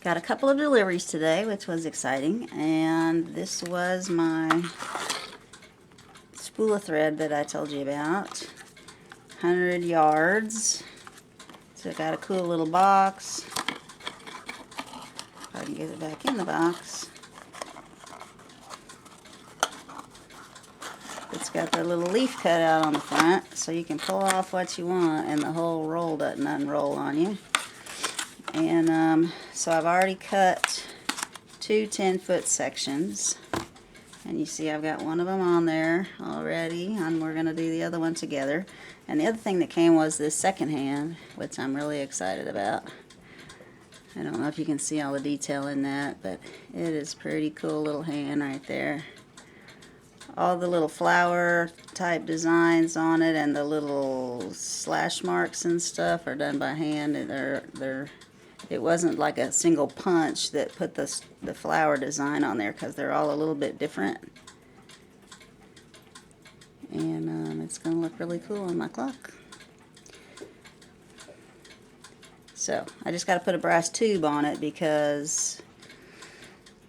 Got a couple of deliveries today, which was exciting, and this was my spool of thread that I told you about. 100 yards. So it got a cool little box. If I can get it back in the box. It's got the little leaf cut out on the front, so you can pull off what you want and the whole roll doesn't unroll on you. And so I've already cut two 10-foot sections. And you see I've got one of them on there already, and we're going to do the other one together. And the other thing that came was this second hand, which I'm really excited about. I don't know if you can see all the detail in that, but it is pretty cool little hand right there. All the little flower type designs on it and the little slash marks and stuff are done by hand. It wasn't like a single punch that put the flower design on there, because they're all a little bit different. And it's going to look really cool on my clock. So I just got to put a brass tube on it, because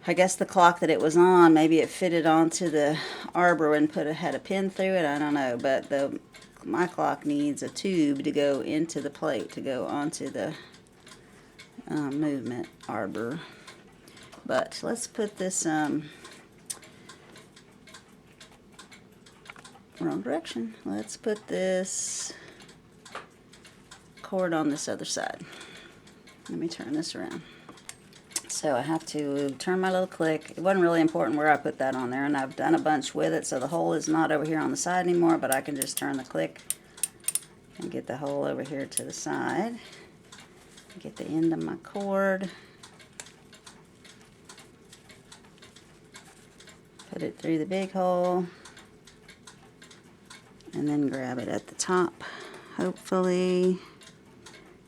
I guess the clock that it was on, maybe it fitted onto the arbor and had a pin through it. I don't know, but my clock needs a tube to go into the plate to go onto the movement arbor. But let's put this wrong direction. Let's put this cord on this other side. Let me turn this around. So I have to turn my little click. It wasn't really important where I put that on there, and I've done a bunch with it, so the hole is not over here on the side anymore, but I can just turn the click and get the hole over here to the side. Get the end of my cord. Put it through the big hole. And then grab it at the top. Hopefully.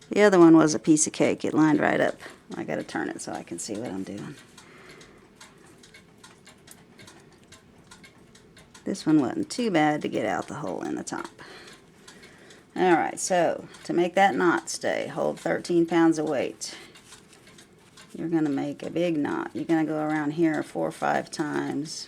The other one was a piece of cake. It lined right up. I gotta turn it so I can see what I'm doing. This one wasn't too bad to get out the hole in the top. Alright, so to make that knot stay, hold 13 pounds of weight. You're going to make a big knot. You're going to go around here 4 or 5 times.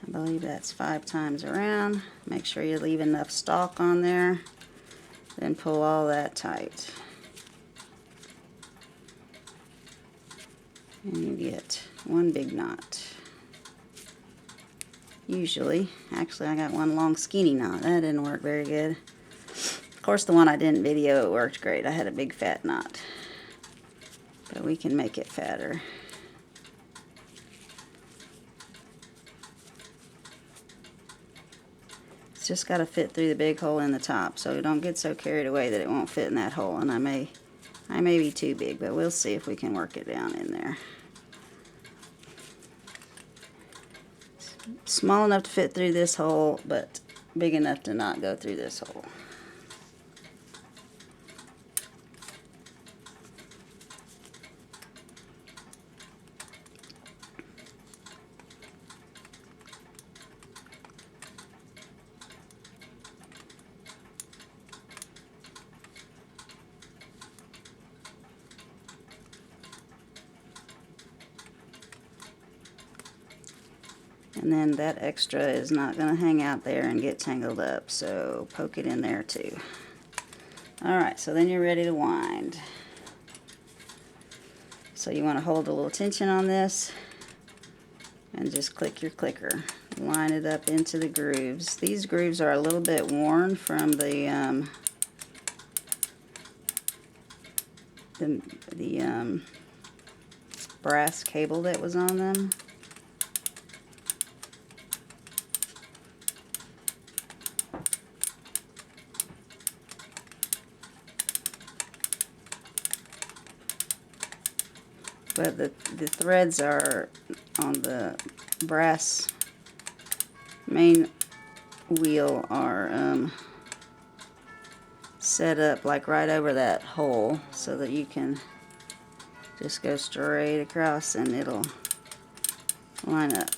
I believe that's 5 times around. Make sure you leave enough stalk on there. Then pull all that tight. And you get one big knot. Usually. Actually, I got one long skinny knot. That didn't work very good. Of course, the one I didn't video, it worked great. I had a big fat knot. But we can make it fatter. It's just got to fit through the big hole in the top. So don't get so carried away that it won't fit in that hole. And I may be too big, but we'll see if we can work it down in there. Small enough to fit through this hole, but big enough to not go through this hole. And then that extra is not going to hang out there and get tangled up, so poke it in there too. Alright, so then you're ready to wind. So you want to hold a little tension on this and just click your clicker. Line it up into the grooves. These grooves are a little bit worn from the brass cable that was on them. But the threads are on the brass main wheel are set up like right over that hole so that you can just go straight across and it'll line up.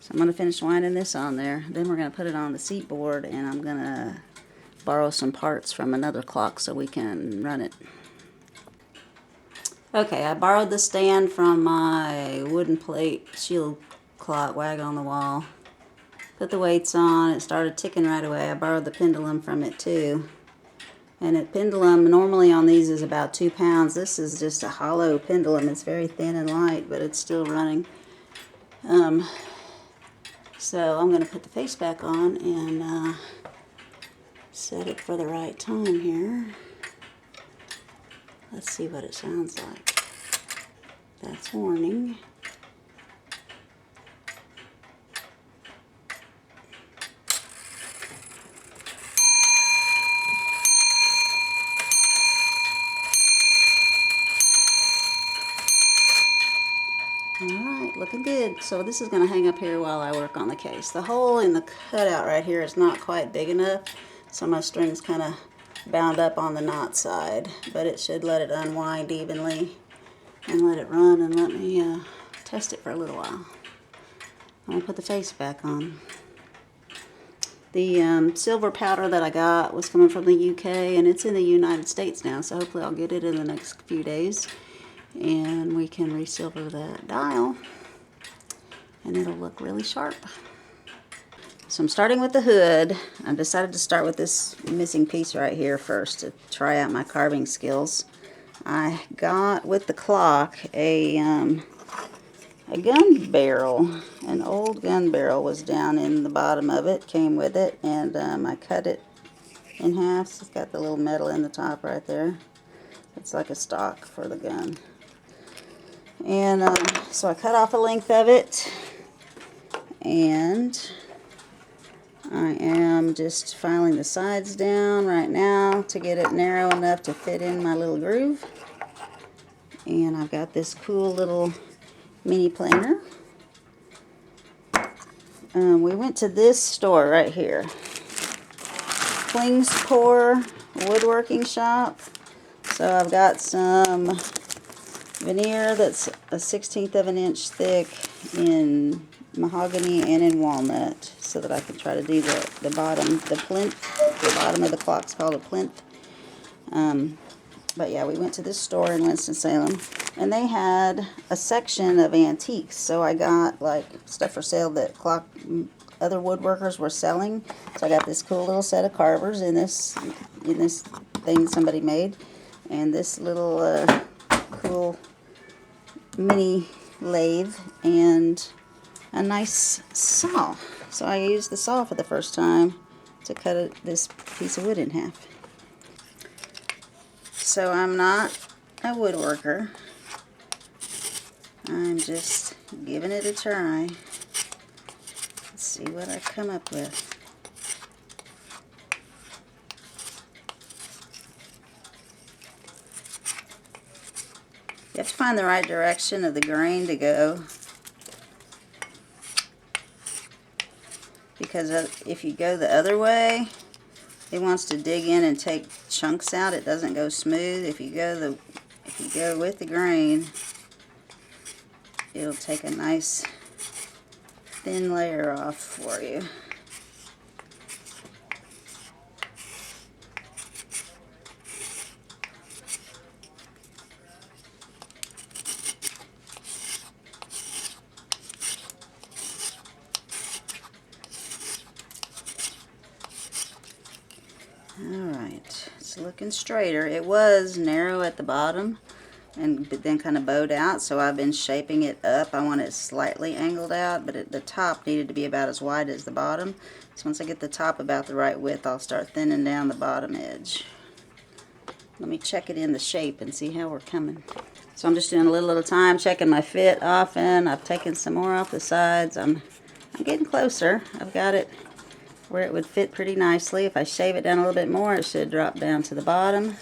So I'm going to finish winding this on there. Then we're going to put it on the seat board, and I'm going to borrow some parts from another clock so we can run it. Okay, I borrowed the stand from my wooden plate shield clock wag on the wall. Put the weights on, it started ticking right away. I borrowed the pendulum from it too. And a pendulum normally on these is about 2 pounds. This is just a hollow pendulum. It's very thin and light, but it's still running. So I'm going to put the face back on and set it for the right time here. Let's see what it sounds like. That's warning. Alright, looking good. So this is going to hang up here while I work on the case. The hole in the cutout right here is not quite big enough, so my string's kind of bound up on the knot side, but it should let it unwind evenly and let it run and let me test it for a little while. I'm going to put the face back on. The silver powder that I got was coming from the UK, and it's in the United States now, so hopefully I'll get it in the next few days. And we can resilver that dial, and it'll look really sharp. So I'm starting with the hood. I decided to start with this missing piece right here first to try out my carving skills. I got with the clock a gun barrel. An old gun barrel was down in the bottom of it, came with it, and I cut it in half. So it's got the little metal in the top right there. It's like a stock for the gun. And so I cut off a length of it, and I am just filing the sides down right now to get it narrow enough to fit in my little groove. And I've got this cool little mini planer. We went to this store right here, Core Woodworking Shop. So I've got some veneer that's a 1/16 of an inch thick in mahogany and in walnut, so that I can try to do the bottom, the plinth. The bottom of the clock's called a plinth. But yeah, we went to this store in Winston-Salem, and they had a section of antiques. So I got like stuff for sale that other woodworkers were selling. So I got this cool little set of carvers in this thing somebody made, and this little cool mini lathe, and a nice saw. So I used the saw for the first time to cut this piece of wood in half. So I'm not a woodworker. I'm just giving it a try. Let's see what I come up with. You have to find the right direction of the grain to go, because if you go the other way, it wants to dig in and take chunks out. It doesn't go smooth. If you go with the grain, it'll take a nice thin layer off for you. Alright, it's looking straighter. It was narrow at the bottom, but then kind of bowed out, so I've been shaping it up. I want it slightly angled out, but the top needed to be about as wide as the bottom. So once I get the top about the right width, I'll start thinning down the bottom edge. Let me check it in the shape and see how we're coming. So I'm just doing a little at a time, checking my fit often. I've taken some more off the sides. I'm getting closer. I've got it where it would fit pretty nicely. If I shave it down a little bit more, it should drop down to the bottom.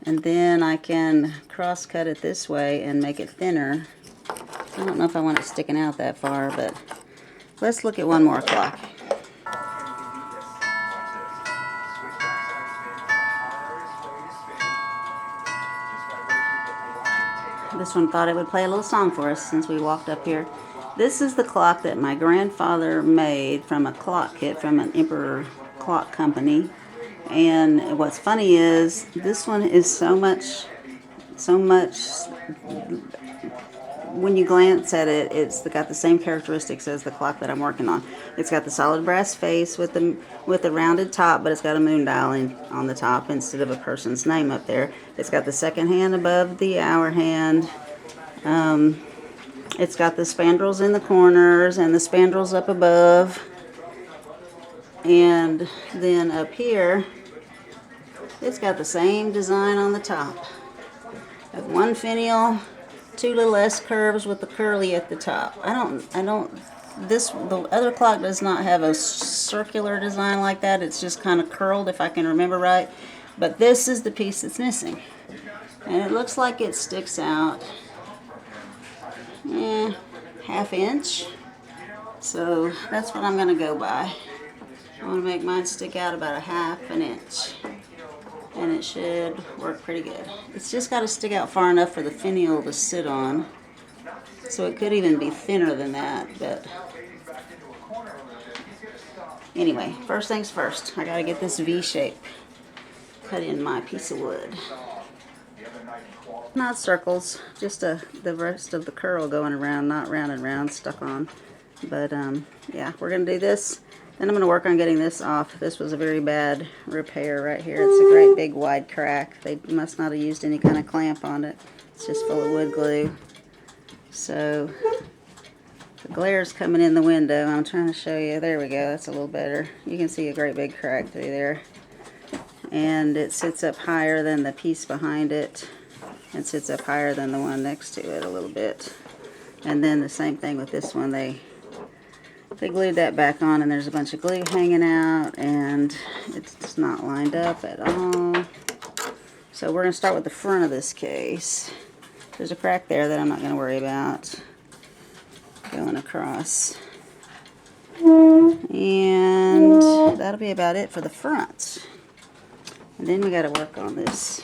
And then I can cross cut it this way and make it thinner. I don't know if I want it sticking out that far, but let's look at one more clock. This one thought it would play a little song for us since we walked up here. This is the clock that my grandfather made from a clock kit from an Emperor clock company. And what's funny is this one is so much, when you glance at it, it's got the same characteristics as the clock that I'm working on. It's got the solid brass face with the rounded top, but it's got a moon dial on the top instead of a person's name up there. It's got the second hand above the hour hand. It's got the spandrels in the corners and the spandrels up above. And then up here, it's got the same design on the top. One finial, two little S curves with the curly at the top. The other clock does not have a circular design like that. It's just kind of curled, if I can remember right. But this is the piece that's missing. And it looks like it sticks out ½ inch. So that's what I'm going to go by. I want to make mine stick out about ½ inch. And it should work pretty good. It's just got to stick out far enough for the finial to sit on. So it could even be thinner than that, but anyway, first things first, I got to get this V shape cut in my piece of wood. Not circles, just the rest of the curl going around, not round and round stuck on. But yeah, we're going to do this. Then I'm going to work on getting this off. This was a very bad repair right here. It's a great big wide crack. They must not have used any kind of clamp on it. It's just full of wood glue. So the glare's coming in the window. I'm trying to show you. There we go. That's a little better. You can see a great big crack through there. And it sits up higher than the piece behind it. It sits up higher than the one next to it a little bit. And then the same thing with this one. They glued that back on, and there's a bunch of glue hanging out, and it's not lined up at all. So we're going to start with the front of this case. There's a crack there that I'm not going to worry about going across. And that'll be about it for the front. And then we got to work on this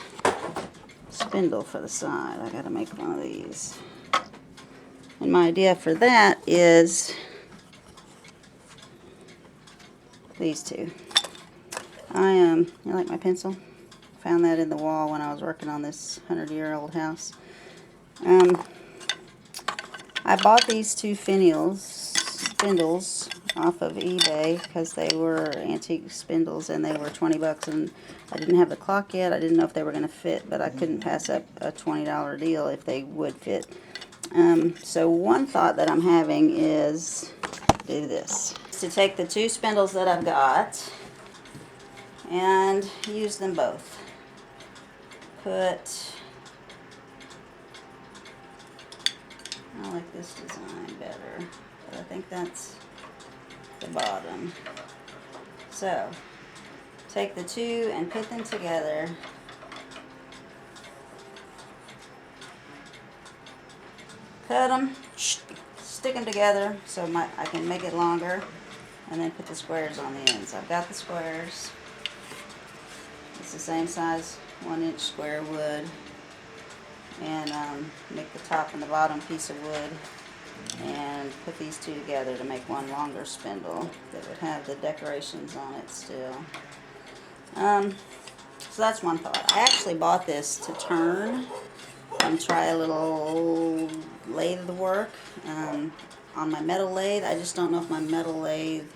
spindle for the side. I got to make one of these. And my idea for that is these two. You like my pencil? Found that in the wall when I was working on this 100-year-old house. I bought these two spindles off of eBay because they were antique spindles and they were 20 bucks, and I didn't have the clock yet. I didn't know if they were going to fit, but I couldn't pass up a $20 deal if they would fit. So one thought that I'm having is do this. To take the two spindles that I've got and use them both. I like this design better, but I think that's the bottom. So take the two and put them together. Cut them, stick them together so I can make it longer, and then put the squares on the ends. I've got the squares. It's the same size 1-inch square wood, and make the top and the bottom piece of wood and put these two together to make one longer spindle that would have the decorations on it still. So that's one thought. I actually bought this to turn and try a little lathe work on my metal lathe. I just don't know if my metal lathe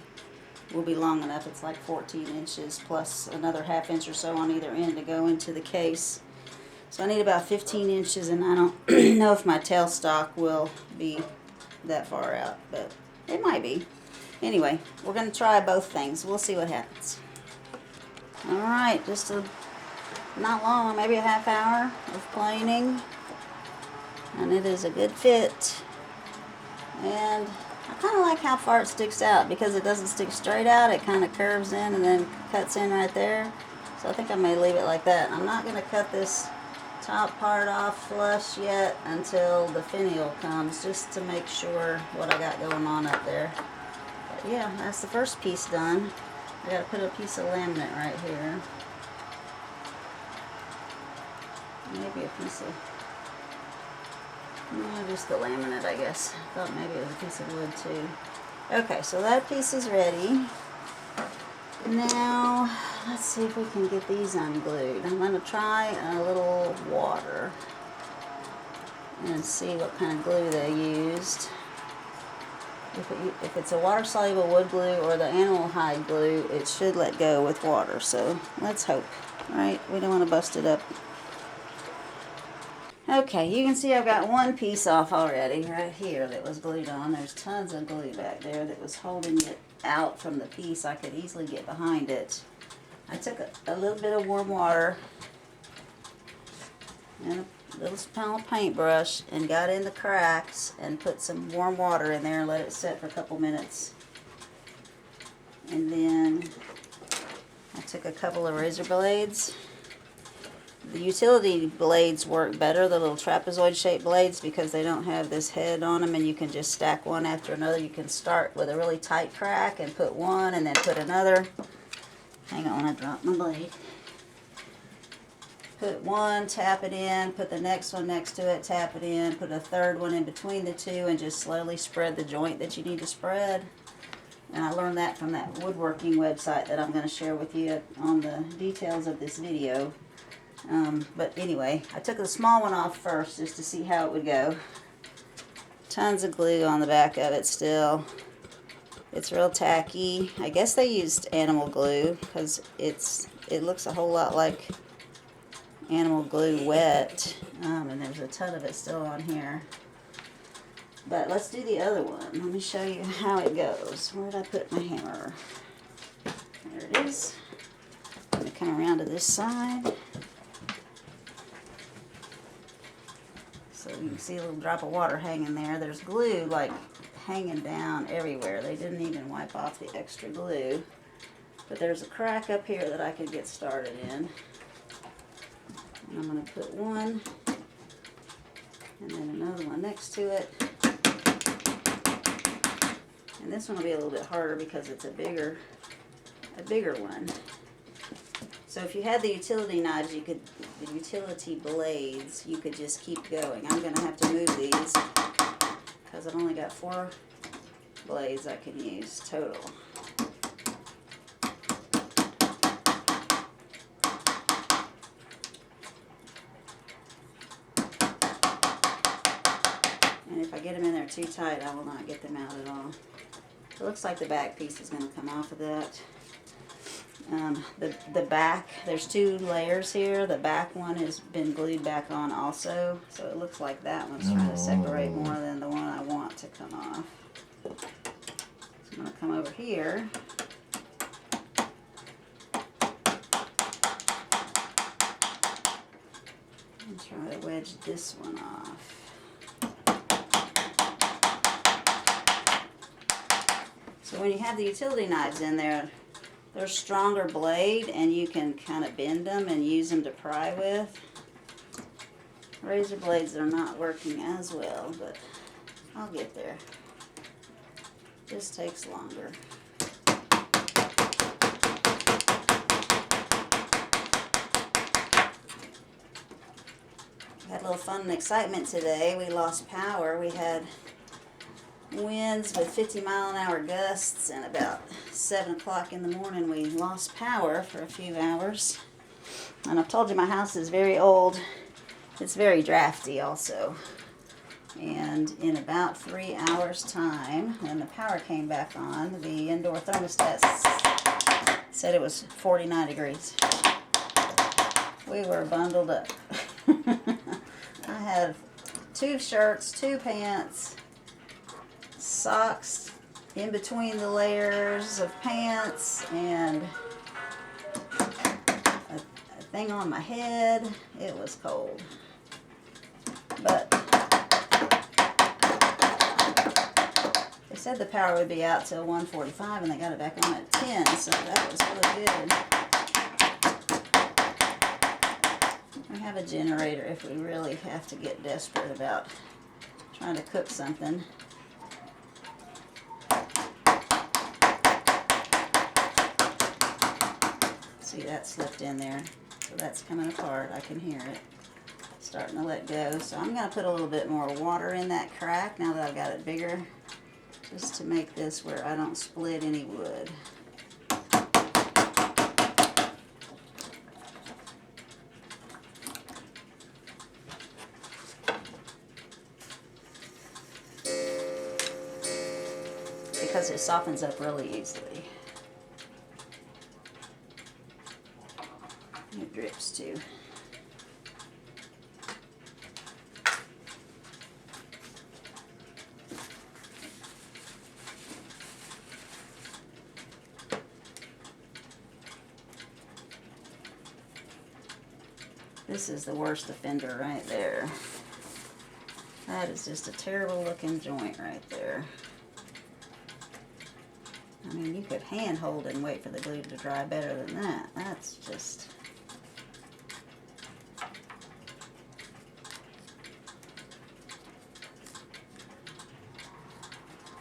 will be long enough. It's like 14 inches plus another ½ inch or so on either end to go into the case. So I need about 15 inches, and I don't know if my tailstock will be that far out, but it might be. Anyway, we're going to try both things. We'll see what happens. Alright, just not long, maybe a ½ hour of planing, and it is a good fit. And I kind of like how far it sticks out, because it doesn't stick straight out. It kind of curves in and then cuts in right there. So I think I may leave it like that. I'm not going to cut this top part off flush yet until the finial comes, just to make sure what I got going on up there. But yeah, that's the first piece done. I got to put a piece of laminate right here. Maybe a piece of Just the laminate, I guess. I thought maybe it was a piece of wood too. Okay, so that piece is ready. Now, let's see if we can get these unglued. I'm going to try a little water and see what kind of glue they used. If it's a water-soluble wood glue or the animal hide glue, it should let go with water. So let's hope, right? We don't want to bust it up. Okay, you can see I've got one piece off already right here that was glued on. There's tons of glue back there that was holding it out from the piece. I could easily get behind it. I took a little bit of warm water and a little small paintbrush and got in the cracks and put some warm water in there and let it set for a couple minutes. And then I took a couple of razor blades. The utility blades work better, the little trapezoid shaped blades, because they don't have this head on them and you can just stack one after another. You can start with a really tight crack and put one and then put another. Hang on, I dropped my blade. Put one, tap it in, put the next one next to it, tap it in, put a third one in between the two, and just slowly spread the joint that you need to spread. And I learned that from that woodworking website that I'm going to share with you on the details of this video. But anyway, I took the small one off first just to see how it would go. Tons of glue on the back of it still. It's real tacky. I guess they used animal glue because it looks a whole lot like animal glue wet. And there's a ton of it still on here. But let's do the other one. Let me show you how it goes. Where did I put my hammer? There it is. I'm going to come around to this side. So you can see a little drop of water hanging there. There's glue like hanging down everywhere. They didn't even wipe off the extra glue. But there's a crack up here that I could get started in. And I'm going to put one and then another one next to it. And this one will be a little bit harder because it's a bigger one. So if you had the utility knives, the utility blades, you could just keep going. I'm going to have to move these because I've only got 4 blades I can use total. And if I get them in there too tight, I will not get them out at all. It looks like the back piece is going to come off of that. The back, there's 2 layers here. The back one has been glued back on also, so it looks like that one's trying to separate more than the one I want to come off. So I'm going to come over here. And try to wedge this one off. So when you have the utility knives in there, they're a stronger blade and you can kind of bend them and use them to pry with. Razor blades are not working as well, but I'll get there. Just takes longer. We had a little fun and excitement today. We lost power. We had winds with 50-mile-an-hour gusts, and about 7 o'clock in the morning we lost power for a few hours. And I've told you my house is very old. It's very drafty also. And in about 3 hours time, when the power came back on, the indoor thermostat said it was 49 degrees. We were bundled up. I had 2 shirts, 2 pants, socks in between the layers of pants, and a thing on my head. It was cold. But they said the power would be out till 1:45 and they got it back on at 10, so that was really good. We have a generator if we really have to get desperate about trying to cook something. See, that slipped in there, so that's coming apart. I can hear it. starting to let go. So I'm going to put a little bit more water in that crack now that I've got it bigger, just to make this where I don't split any wood. Because it softens up really easily. It drips too. This is the worst offender right there. That is just a terrible looking joint right there. I mean, you could hand hold it and wait for the glue to dry better than that. That's just...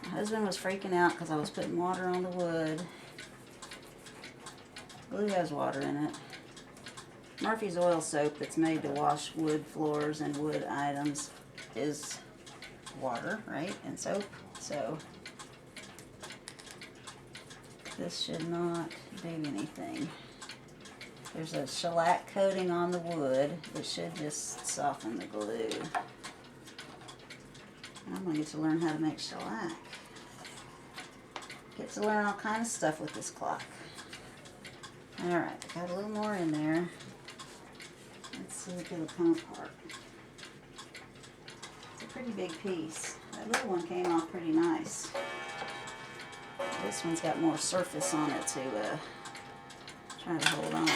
My husband was freaking out because I was putting water on the wood. Glue has water in it. Murphy's oil soap that's made to wash wood floors and wood items is water, right? And soap. So this should not do anything. There's a shellac coating on the wood that should just soften the glue. I'm going to get to learn how to make shellac. Get to learn all kinds of stuff with this clock. Alright, got a little more in there. Let's see if it'll come apart. It's a pretty big piece. That little one came off pretty nice. This one's got more surface on it to try to hold on.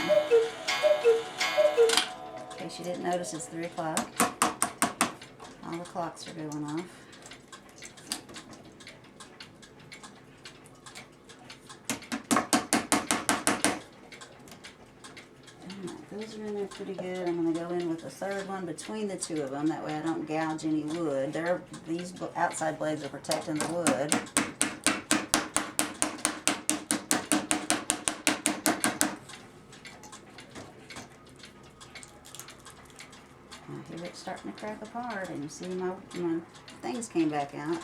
In case you didn't notice, it's 3 o'clock. All the clocks are going off. Those are in there pretty good. I'm going to go in with the third one between the two of them. That way I don't gouge any wood. These outside blades are protecting the wood. I hear it starting to crack apart, and you see my things came back out.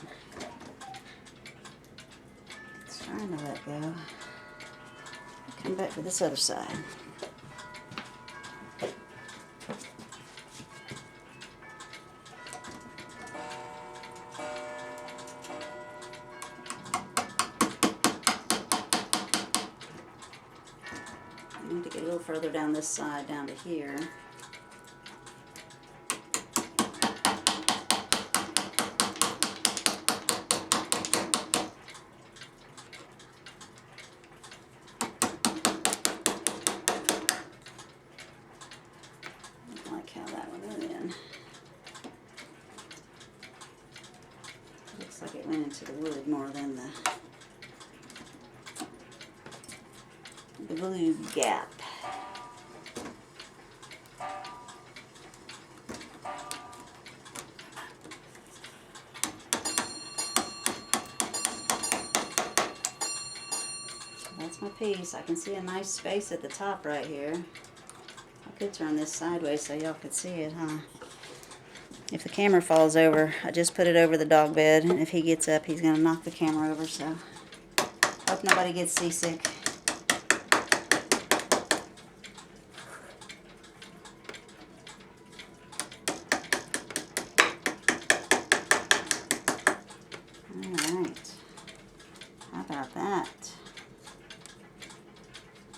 It's trying to let go. Come back to this other side. I need to get a little further down this side, down to here. I like how that one went in. Looks like it went into the wood more than the glue gap. That's my piece. I can see a nice space at the top right here. I could turn this sideways so y'all could see it, huh? If the camera falls over, I just put it over the dog bed, and if he gets up, he's going to knock the camera over, so hope nobody gets seasick. Alright, how about that?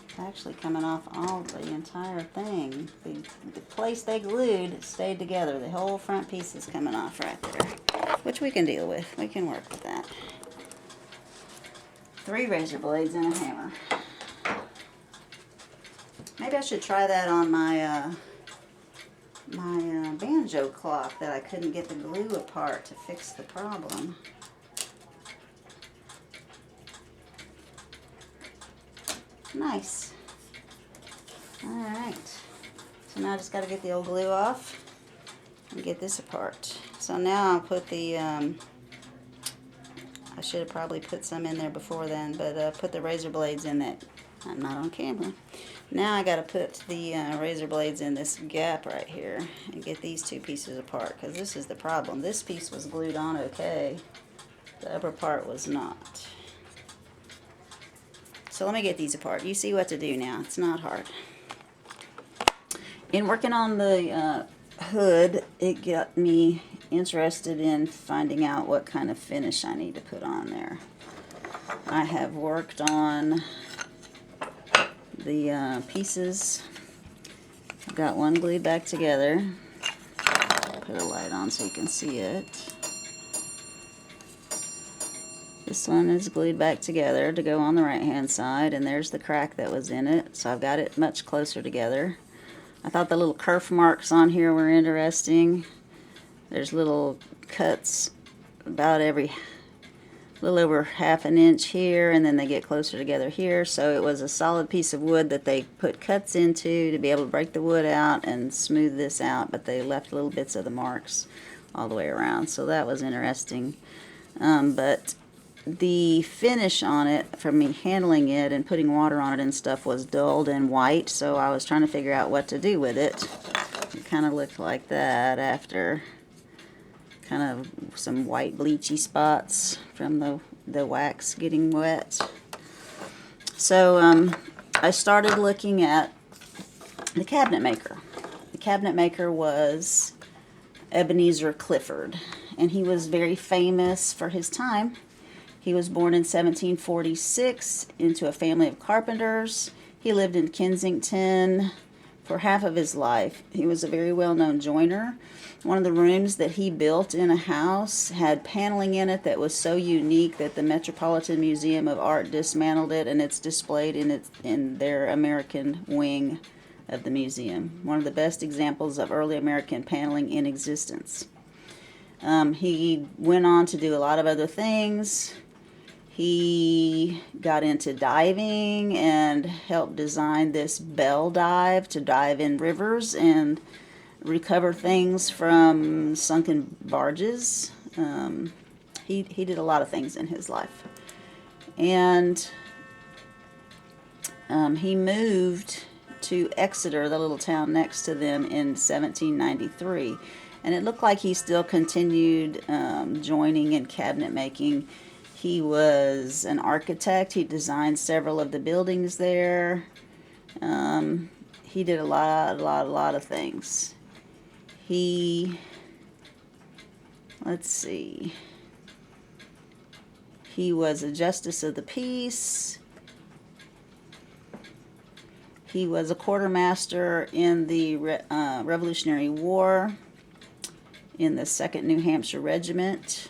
It's actually coming off all the entire thing. The place they glued stayed together. The whole front piece is coming off right there, which we can deal with. We can work with that. 3 razor blades and a hammer. Maybe I should try that on my banjo clock that I couldn't get the glue apart to fix the problem. Nice. Alright. So now I just got to get the old glue off and get this apart. So now I'll put the, I should have probably put some in there before then, but put the razor blades in that. I'm not on camera. Now I got to put the razor blades in this gap right here and get these two pieces apart, because this is the problem. This piece was glued on okay. The upper part was not. So let me get these apart. You see what to do now. It's not hard. In working on the hood, it got me interested in finding out what kind of finish I need to put on there. I have worked on the pieces. I've got one glued back together. Put a light on so you can see it. This one is glued back together to go on the right hand side, and there's the crack that was in it, so I've got it much closer together. I thought the little kerf marks on here were interesting. There's little cuts about every little over ½ an inch here, and then they get closer together here. So it was a solid piece of wood that they put cuts into to be able to break the wood out and smooth this out, but they left little bits of the marks all the way around. So that was interesting. But the finish on it, from me handling it and putting water on it and stuff, was dulled and white, so I was trying to figure out what to do with it. It kind of looked like that after kind of some white bleachy spots from the wax getting wet. So I started looking at the cabinet maker. The cabinet maker was Ebenezer Clifford, and he was very famous for his time. He was born in 1746 into a family of carpenters. He lived in Kensington for half of his life. He was a very well-known joiner. One of the rooms that he built in a house had paneling in it that was so unique that the Metropolitan Museum of Art dismantled it, and it's displayed in their American wing of the museum. One of the best examples of early American paneling in existence. He went on to do a lot of other things. He got into diving and helped design this bell dive to dive in rivers and recover things from sunken barges. He did a lot of things in his life. And he moved to Exeter, the little town next to them, in 1793. And it looked like he still continued joining and cabinet making. He was an architect. He designed several of the buildings there. He did a lot of things. Let's see. He was a justice of the peace. He was a quartermaster in the Revolutionary War in the 2nd New Hampshire Regiment.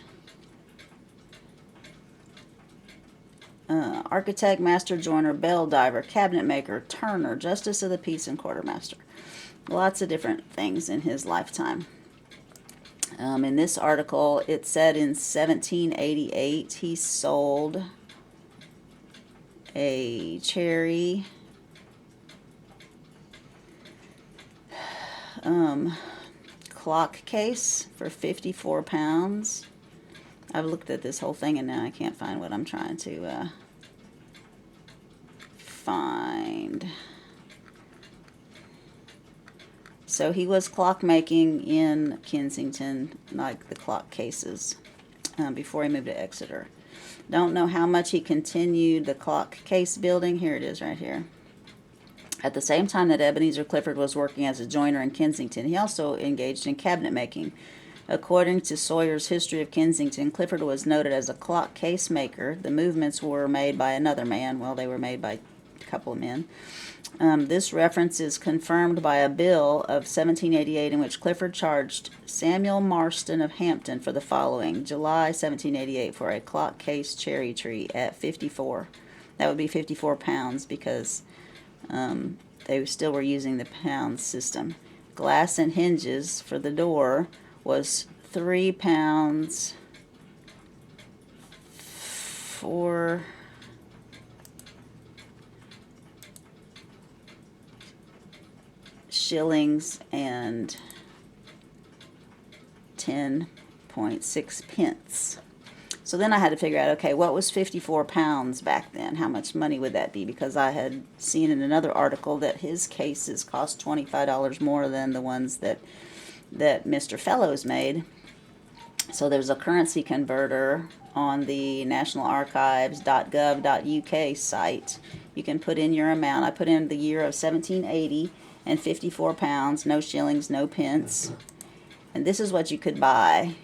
Architect, master joiner, bell diver, cabinet maker, turner, justice of the peace, and quartermaster. Lots of different things in his lifetime. In this article, it said in 1788 he sold a cherry clock case for 54 pounds. I've looked at this whole thing and now I can't find what I'm trying to find. So he was clock making in Kensington, like the clock cases, before he moved to Exeter. Don't know how much he continued the clock case building. Here it is right here. At the same time that Ebenezer Clifford was working as a joiner in Kensington, he also engaged in cabinet making. According to Sawyer's History of Kensington, Clifford was noted as a clock case maker. The movements were made by another man. Well, they were made by a couple of men. This reference is confirmed by a bill of 1788 in which Clifford charged Samuel Marston of Hampton for the following: July 1788 for a clock case cherry tree at 54. That would be 54 pounds because they still were using the pound system. Glass and hinges for the door was 3 pounds 4 shillings and 10.6 pence. So then I had to figure out, okay, what was 54 pounds back then? How much money would that be? Because I had seen in another article that his cases cost $25 more than the ones that Mr. Fellows made. So there's a currency converter on the National Archives.gov.uk site. You can put in your amount. I put in the year of 1780 and 54 pounds, no shillings, no pence. And this is what you could buy.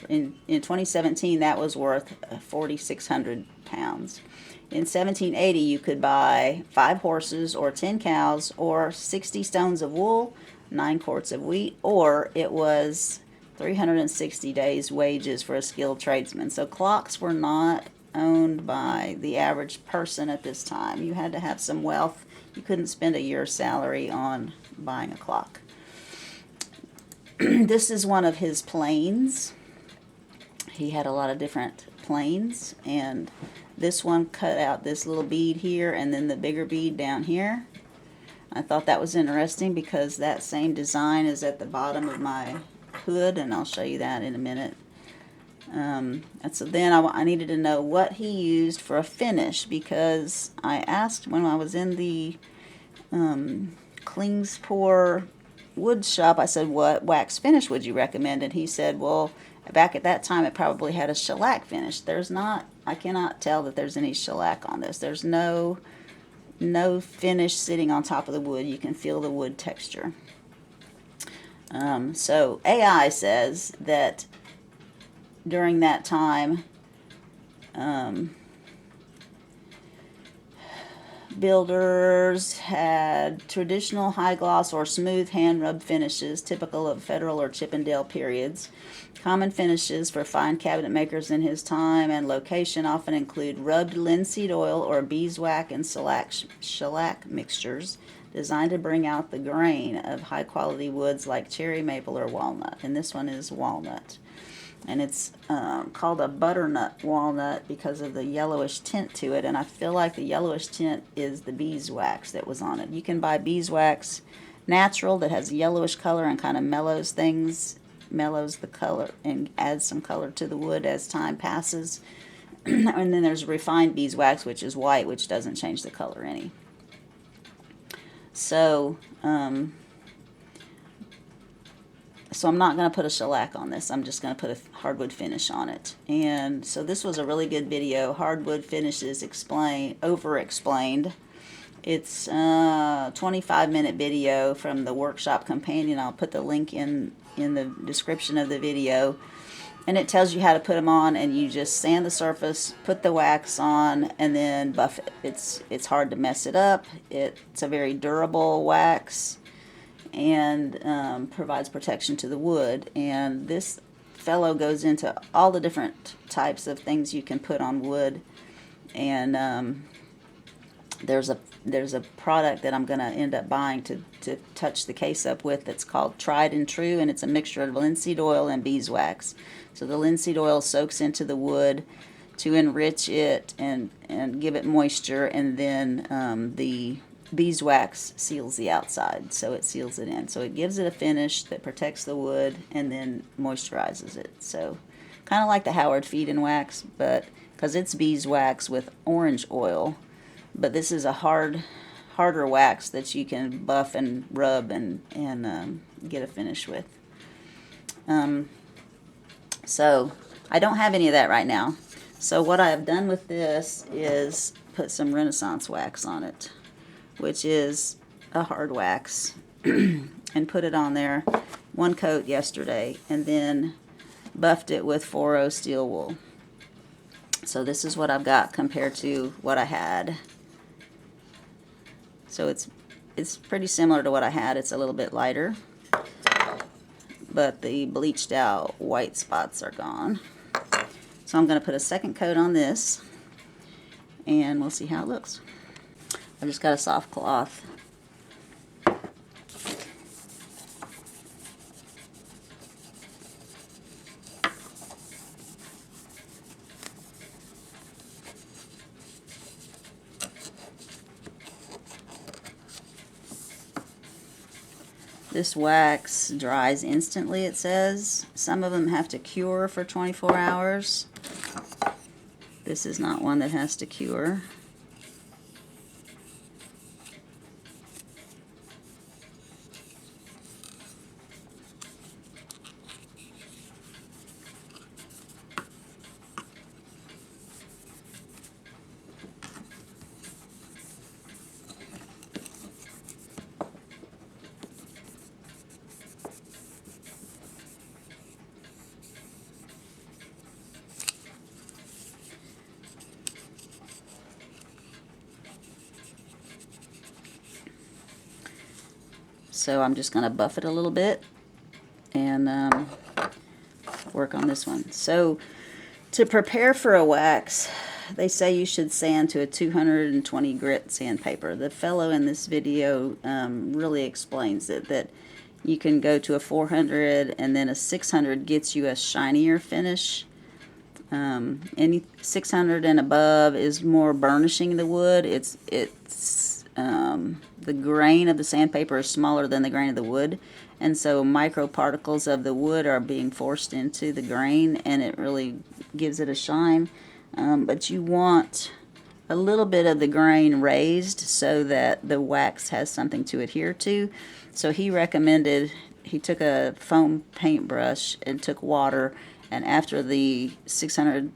In 2017, that was worth 4,600 pounds. In 1780, you could buy 5 horses or 10 cows or 60 stones of wool, 9 quarts of wheat, or it was 360 days' wages for a skilled tradesman. So clocks were not owned by the average person at this time. You had to have some wealth. You couldn't spend a year's salary on buying a clock. This is one of his planes. He had a lot of different planes, and this one cut out this little bead here and then the bigger bead down here. I thought that was interesting because that same design is at the bottom of my hood, and I'll show you that in a minute. And so then I needed to know what he used for a finish, because I asked when I was in the Klingspor wood shop, I said, what wax finish would you recommend? And he said, well, back at that time it probably had a shellac finish. There's not, I cannot tell that there's any shellac on this. There's no finish sitting on top of the wood. You can feel the wood texture. So AI says that during that time, builders had traditional high gloss or smooth hand rub finishes typical of Federal or Chippendale periods. Common finishes for fine cabinet makers in his time and location often include rubbed linseed oil or beeswax and shellac mixtures designed to bring out the grain of high quality woods like cherry, maple, or walnut. And this one is walnut. And it's called a butternut walnut because of the yellowish tint to it. And I feel like the yellowish tint is the beeswax that was on it. You can buy beeswax natural that has a yellowish color and kind of mellows the color and adds some color to the wood as time passes. And then there's refined beeswax, which is white, which doesn't change the color any. So I'm not going to put a shellac on this. I'm just going to put a hardwood finish on it. And so this was a really good video. Hardwood finishes over-explained. It's a 25-minute video from the workshop companion. I'll put the link in the description of the video. And it tells you how to put them on, and you just sand the surface, put the wax on, and then buff it. It's hard to mess it up. It's a very durable wax, and provides protection to the wood. And this fellow goes into all the different types of things you can put on wood. And there's a product that I'm going to end up buying to touch the case up with that's called Tried and True, and it's a mixture of linseed oil and beeswax. So the linseed oil soaks into the wood to enrich it and give it moisture, and then the beeswax seals the outside, so it seals it in. So it gives it a finish that protects the wood and then moisturizes it. So kind of like the Howard Feed-In wax, but because it's beeswax with orange oil, but this is a harder wax that you can buff and rub and get a finish with. So I don't have any of that right now. So what I have done with this is put some Renaissance wax on it, which is a hard wax, and put it on there, one coat yesterday, and then buffed it with 4.0 steel wool. So this is what I've got compared to what I had. So it's pretty similar to what I had. It's a little bit lighter, but the bleached out white spots are gone. So I'm going to put a second coat on this, and we'll see how it looks. I just got a soft cloth. This wax dries instantly, it says. Some of them have to cure for 24 hours. This is not one that has to cure. So I'm just going to buff it a little bit and work on this one. So to prepare for a wax, they say you should sand to a 220 grit sandpaper. The fellow in this video really explains it, that you can go to a 400 and then a 600 gets you a shinier finish. Any 600 and above is more burnishing the wood. The grain of the sandpaper is smaller than the grain of the wood, and so microparticles of the wood are being forced into the grain, and it really gives it a shine. But you want a little bit of the grain raised so that the wax has something to adhere to. So he recommended, he took a foam paintbrush and took water, and after the 600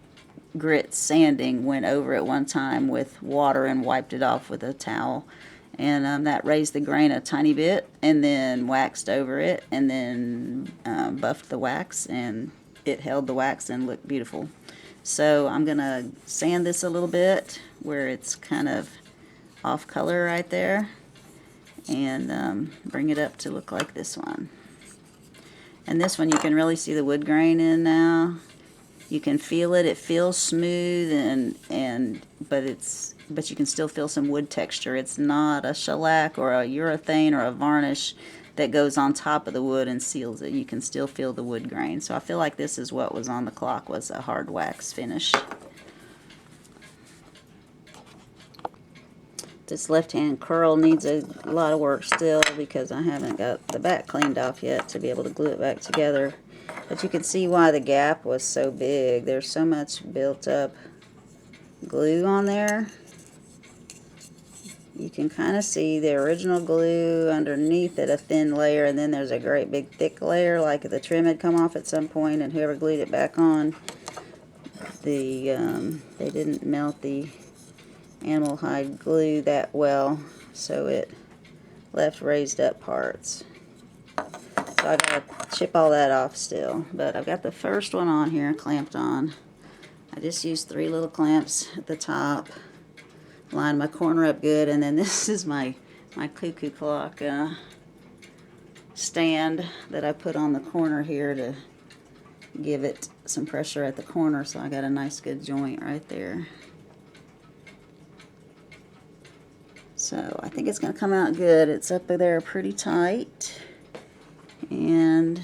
grit sanding, went over it one time with water and wiped it off with a towel. And that raised the grain a tiny bit, and then waxed over it, and then buffed the wax, and it held the wax and looked beautiful. So I'm going to sand this a little bit where it's kind of off color right there, and bring it up to look like this one. And this one you can really see the wood grain in now. You can feel it. It feels smooth, but you can still feel some wood texture. It's not a shellac or a urethane or a varnish that goes on top of the wood and seals it. You can still feel the wood grain. So I feel like this is what was on the clock, was a hard wax finish. This left-hand curl needs a lot of work still because I haven't got the back cleaned off yet to be able to glue it back together. But you can see why the gap was so big. There's so much built up glue on there. You can kind of see the original glue underneath it, a thin layer, and then there's a great big thick layer, like the trim had come off at some point, and whoever glued it back on, they didn't melt the animal hide glue that well, so it left raised up parts. So I gotta chip all that off still, but I've got the first one on here clamped on. I just used 3 little clamps at the top, line my corner up good, and then this is my cuckoo clock stand that I put on the corner here to give it some pressure at the corner, so I got a nice good joint right there. So I think it's going to come out good. It's up there pretty tight, and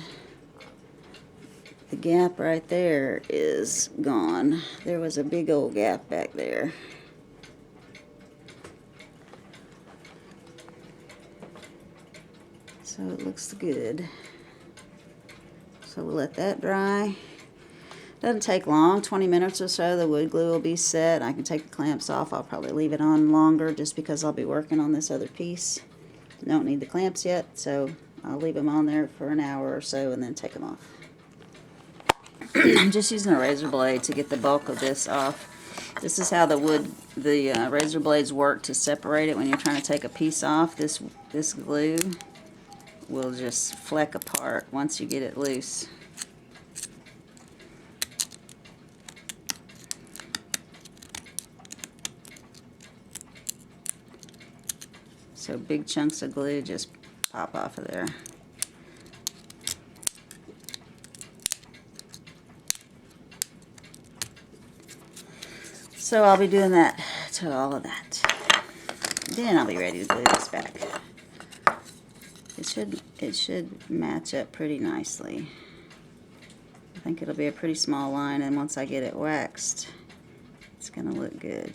the gap right there is gone. There was a big old gap back there. So it looks good. So we'll let that dry. Doesn't take long, 20 minutes or so. The wood glue will be set. I can take the clamps off. I'll probably leave it on longer just because I'll be working on this other piece. Don't need the clamps yet, so I'll leave them on there for an hour or so and then take them off. I'm just using a razor blade to get the bulk of this off. This is how the razor blades work to separate it when you're trying to take a piece off. This glue will just fleck apart once you get it loose. So big chunks of glue just pop off of there. So I'll be doing that to all of that. Then I'll be ready to glue this back. It should match up pretty nicely. I think it'll be a pretty small line, and once I get it waxed, it's gonna look good.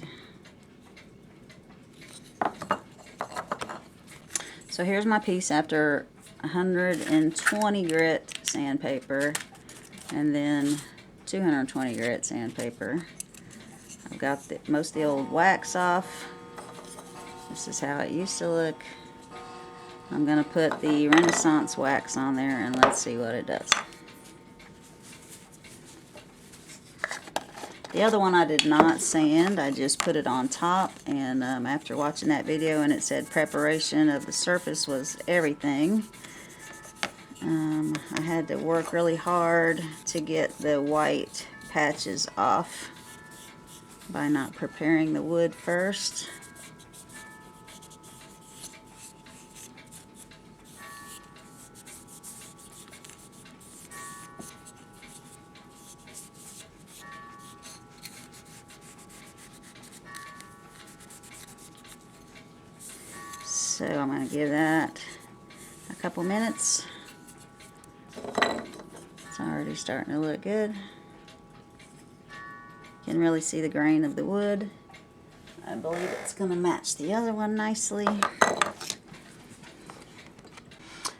So here's my piece after 120 grit sandpaper and then 220 grit sandpaper. I've got most of the old wax off. This is how it used to look. I'm going to put the Renaissance wax on there and let's see what it does. The other one I did not sand, I just put it on top, and after watching that video and it said preparation of the surface was everything, I had to work really hard to get the white patches off by not preparing the wood first. So I'm going to give that a couple minutes. It's already starting to look good. You can really see the grain of the wood. I believe it's going to match the other one nicely.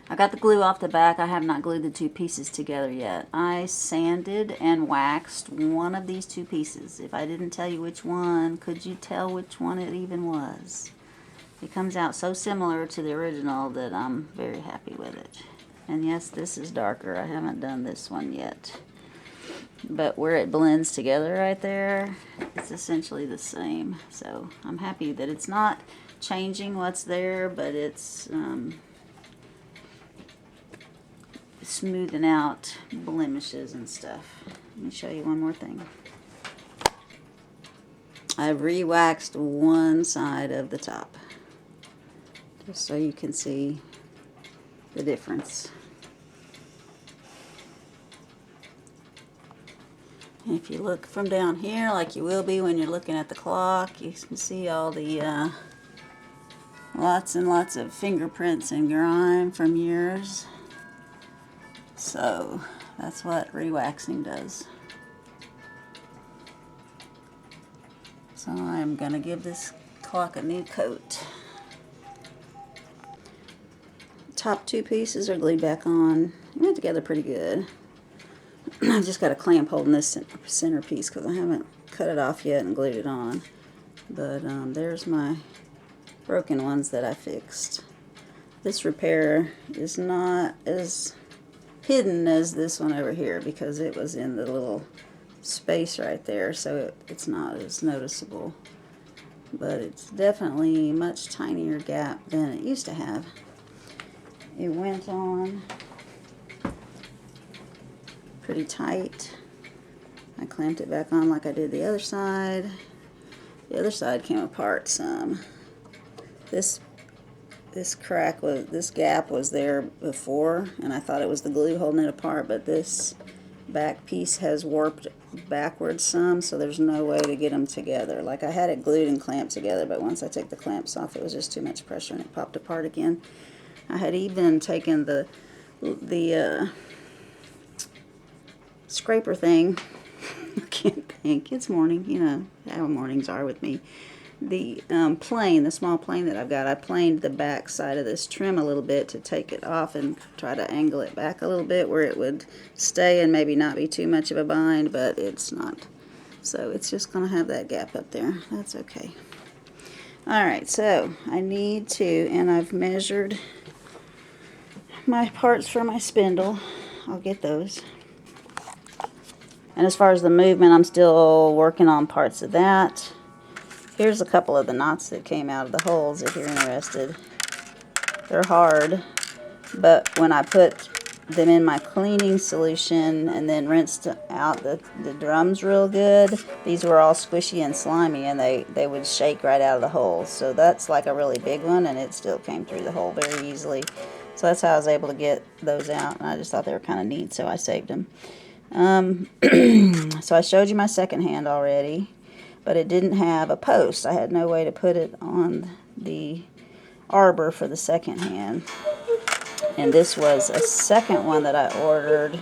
I got the glue off the back. I have not glued the two pieces together yet. I sanded and waxed one of these two pieces. If I didn't tell you which one, could you tell which one it even was? It comes out so similar to the original that I'm very happy with it. And yes, this is darker. I haven't done this one yet. But where it blends together right there, it's essentially the same. So I'm happy that it's not changing what's there, but it's smoothing out blemishes and stuff. Let me show you one more thing. I've re-waxed one side of the top, just so you can see the difference. If you look from down here, like you will be when you're looking at the clock, you can see all the lots and lots of fingerprints and grime from years. So that's what re-waxing does. So I'm going to give this clock a new coat. Top two pieces are glued back on. It went together pretty good. I just got a clamp holding this center piece because I haven't cut it off yet and glued it on. But there's my broken ones that I fixed. This repair is not as hidden as this one over here because it was in the little space right there, so it's not as noticeable. But it's definitely a much tinier gap than it used to have. It went on pretty tight. I clamped it back on like I did the other side. The other side came apart some. This gap was there before, and I thought it was the glue holding it apart, but this back piece has warped backwards some, so there's no way to get them together. Like I had it glued and clamped together, but once I took the clamps off, it was just too much pressure and it popped apart again. I had even taken the scraper thing. I can't think. It's morning, you know how mornings are with me. The plane, the small plane that I've got, I planed the back side of this trim a little bit to take it off and try to angle it back a little bit where it would stay and maybe not be too much of a bind, but it's not. So it's just going to have that gap up there. That's okay. Alright, so I need to, and I've measured my parts for my spindle. I'll get those. And as far as the movement, I'm still working on parts of that. Here's a couple of the knots that came out of the holes if you're interested. They're hard, but when I put them in my cleaning solution and then rinsed out the drums real good, these were all squishy and slimy, and they would shake right out of the holes. So that's like a really big one, and it still came through the hole very easily. So that's how I was able to get those out, and I just thought they were kind of neat, so I saved them. So I showed you my second hand already, but it didn't have a post. I had no way to put it on the arbor for the second hand. And this was a second one that I ordered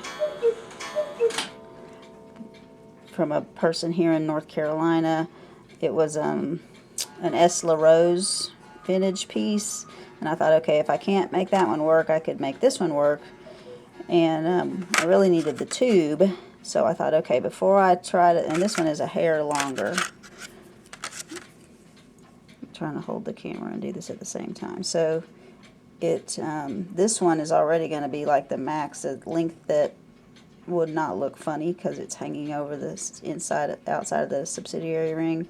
from a person here in North Carolina. It was an S. La Rose vintage piece. And I thought, okay, if I can't make that one work, I could make this one work. And I really needed the tube. So I thought, okay, before I try to, and this one is a hair longer. trying to hold the camera and do this at the same time. So it this one is already going to be like the max length that would not look funny because it's hanging over this outside of the subsidiary ring.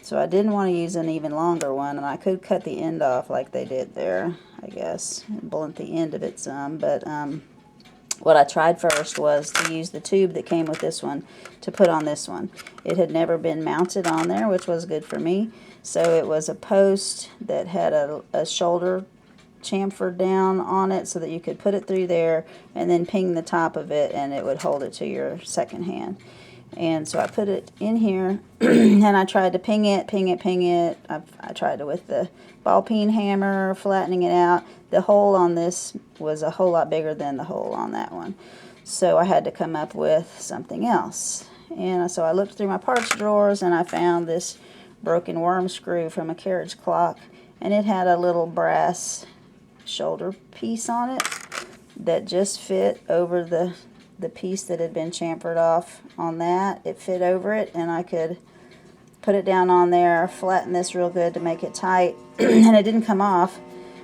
So I didn't want to use an even longer one, and I could cut the end off like they did there, I guess, and blunt the end of it some. But what I tried first was to use the tube that came with this one to put on this one. It had never been mounted on there, which was good for me. So it was a post that had a shoulder chamfered down on it so that you could put it through there and then ping the top of it, and it would hold it to your second hand. And so I put it in here and I tried to ping it. I tried it with the ball peen hammer, flattening it out. The hole on this was a whole lot bigger than the hole on that one. So I had to come up with something else. And so I looked through my parts drawers and I found this broken worm screw from a carriage clock, and it had a little brass shoulder piece on it that just fit over the piece that had been chamfered off on that. It fit over it, and I could put it down on there, flatten this real good to make it tight, and it didn't come off,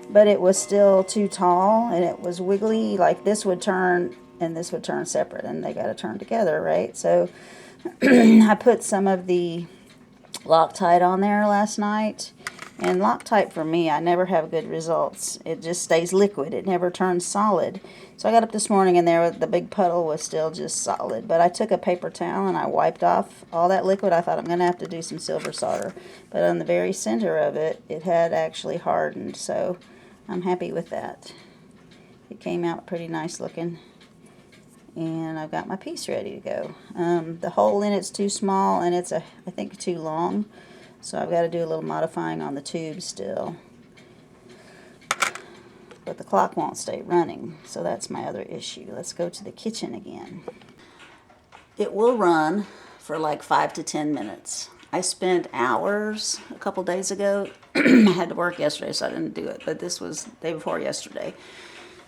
but it was still too tall, and it was wiggly. Like this would turn and this would turn separate, and they got to turn together, right? So I put some of the Loctite on there last night, and Loctite for me, I never have good results. It just stays liquid. It never turns solid. So I got up this morning and the big puddle was still just solid. But I took a paper towel and I wiped off all that liquid. I thought I'm going to have to do some silver solder. But on the very center of it, it had actually hardened. So I'm happy with that. It came out pretty nice looking. And I've got my piece ready to go. The hole in it's too small, and it's, I think, too long. So I've got to do a little modifying on the tube still. But the clock won't stay running, so that's my other issue. Let's go to the kitchen again. It will run for like 5 to 10 minutes. I spent hours a couple days ago. I had to work yesterday, so I didn't do it. But this was the day before yesterday.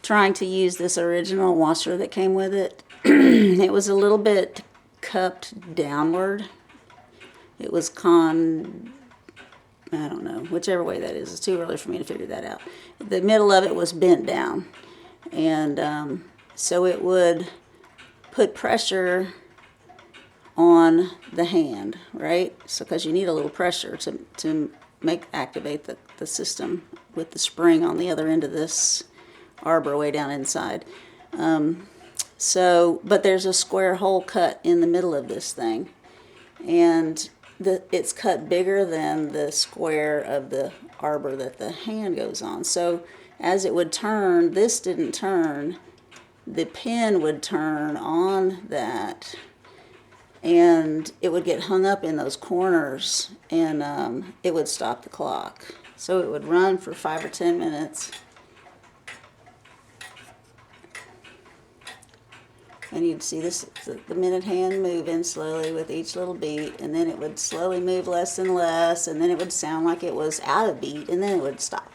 Trying to use this original washer that came with it. It was a little bit cupped downward. It was I don't know, whichever way that is. It's too early for me to figure that out. The middle of it was bent down. And so it would put pressure on the hand, right? So because you need a little pressure to activate the system with the spring on the other end of this arbor way down inside. But there's a square hole cut in the middle of this thing. And it's cut bigger than the square of the arbor that the hand goes on. So as it would turn, this didn't turn. The pin would turn on that, and it would get hung up in those corners, and it would stop the clock. So it would run for 5 or 10 minutes. And you'd see the minute hand moving slowly with each little beat, and then it would slowly move less and less, and then it would sound like it was out of beat, and then it would stop.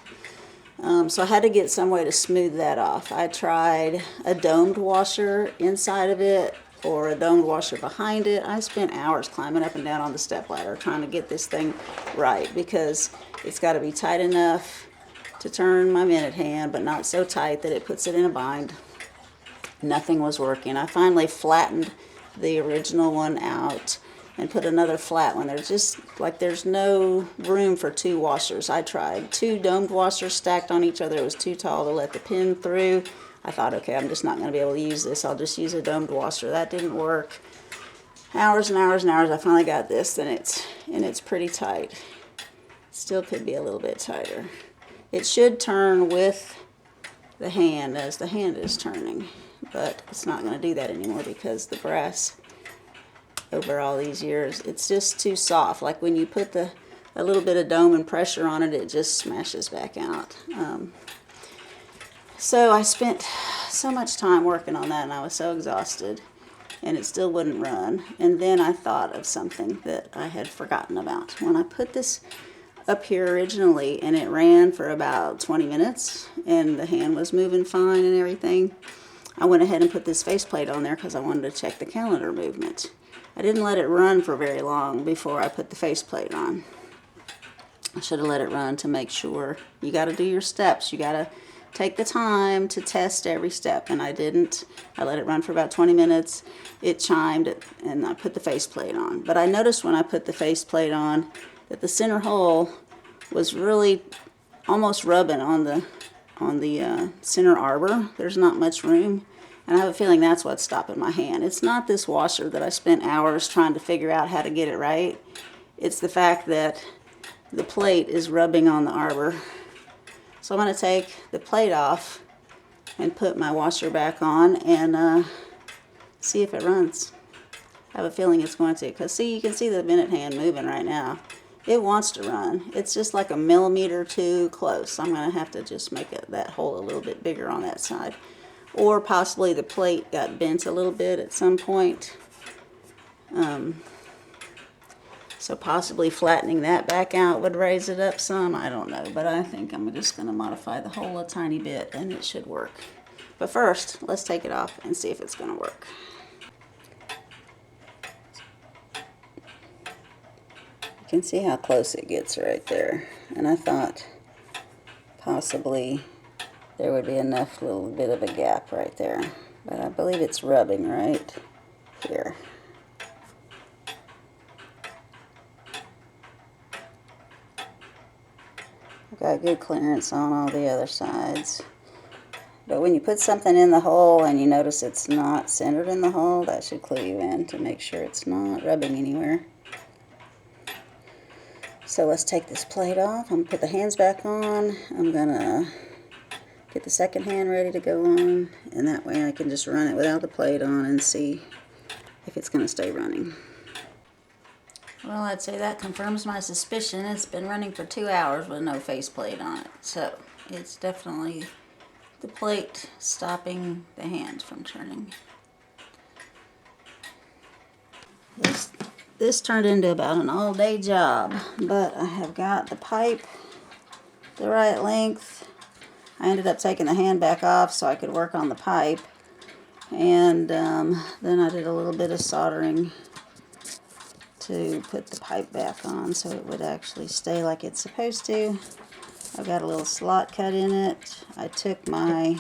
So I had to get some way to smooth that off. I tried a domed washer inside of it or a domed washer behind it. I spent hours climbing up and down on the stepladder trying to get this thing right, because it's got to be tight enough to turn my minute hand, but not so tight that it puts it in a bind. Nothing was working. I finally flattened the original one out and put another flat one. There's no room for 2 washers. I tried 2 domed washers stacked on each other. It was too tall to let the pin through. I thought, okay, I'm just not going to be able to use this. I'll just use a domed washer. That didn't work. Hours and hours and hours. I finally got this, and it's pretty tight. Still could be a little bit tighter. It should turn with the hand as the hand is turning. But it's not going to do that anymore because the brass, over all these years, it's just too soft. Like when you put a little bit of dome and pressure on it, it just smashes back out. So I spent so much time working on that, and I was so exhausted, and it still wouldn't run. And then I thought of something that I had forgotten about. When I put this up here originally, and it ran for about 20 minutes, and the hand was moving fine and everything, I went ahead and put this faceplate on there because I wanted to check the calendar movement. I didn't let it run for very long before I put the faceplate on. I should have let it run to make sure. You got to do your steps. You got to take the time to test every step, and I didn't. I let it run for about 20 minutes. It chimed, and I put the faceplate on. But I noticed when I put the faceplate on that the center hole was really almost rubbing on the center arbor. There's not much room, and I have a feeling that's what's stopping my hand. It's not this washer that I spent hours trying to figure out how to get it right. It's the fact that the plate is rubbing on the arbor. So I'm going to take the plate off and put my washer back on and see if it runs. I have a feeling it's going to, because see, you can see the minute hand moving right now. It wants to run. It's just like a millimeter too close. I'm going to have to just make that hole a little bit bigger on that side. Or possibly the plate got bent a little bit at some point. So possibly flattening that back out would raise it up some. I don't know. But I think I'm just going to modify the hole a tiny bit and it should work. But first, let's take it off and see if it's going to work. You can see how close it gets right there. And I thought possibly there would be enough little bit of a gap right there. But I believe it's rubbing right here. I've got good clearance on all the other sides. But when you put something in the hole and you notice it's not centered in the hole, that should clue you in to make sure it's not rubbing anywhere. So let's take this plate off. I'm going to put the hands back on. I'm going to get the second hand ready to go on. And that way I can just run it without the plate on and see if it's going to stay running. Well, I'd say that confirms my suspicion. It's been running for 2 hours with no faceplate on it. So it's definitely the plate stopping the hand from turning. This turned into about an all-day job, but I have got the pipe the right length. I ended up taking the hand back off so I could work on the pipe. And then I did a little bit of soldering to put the pipe back on so it would actually stay like it's supposed to. I've got a little slot cut in it. I took my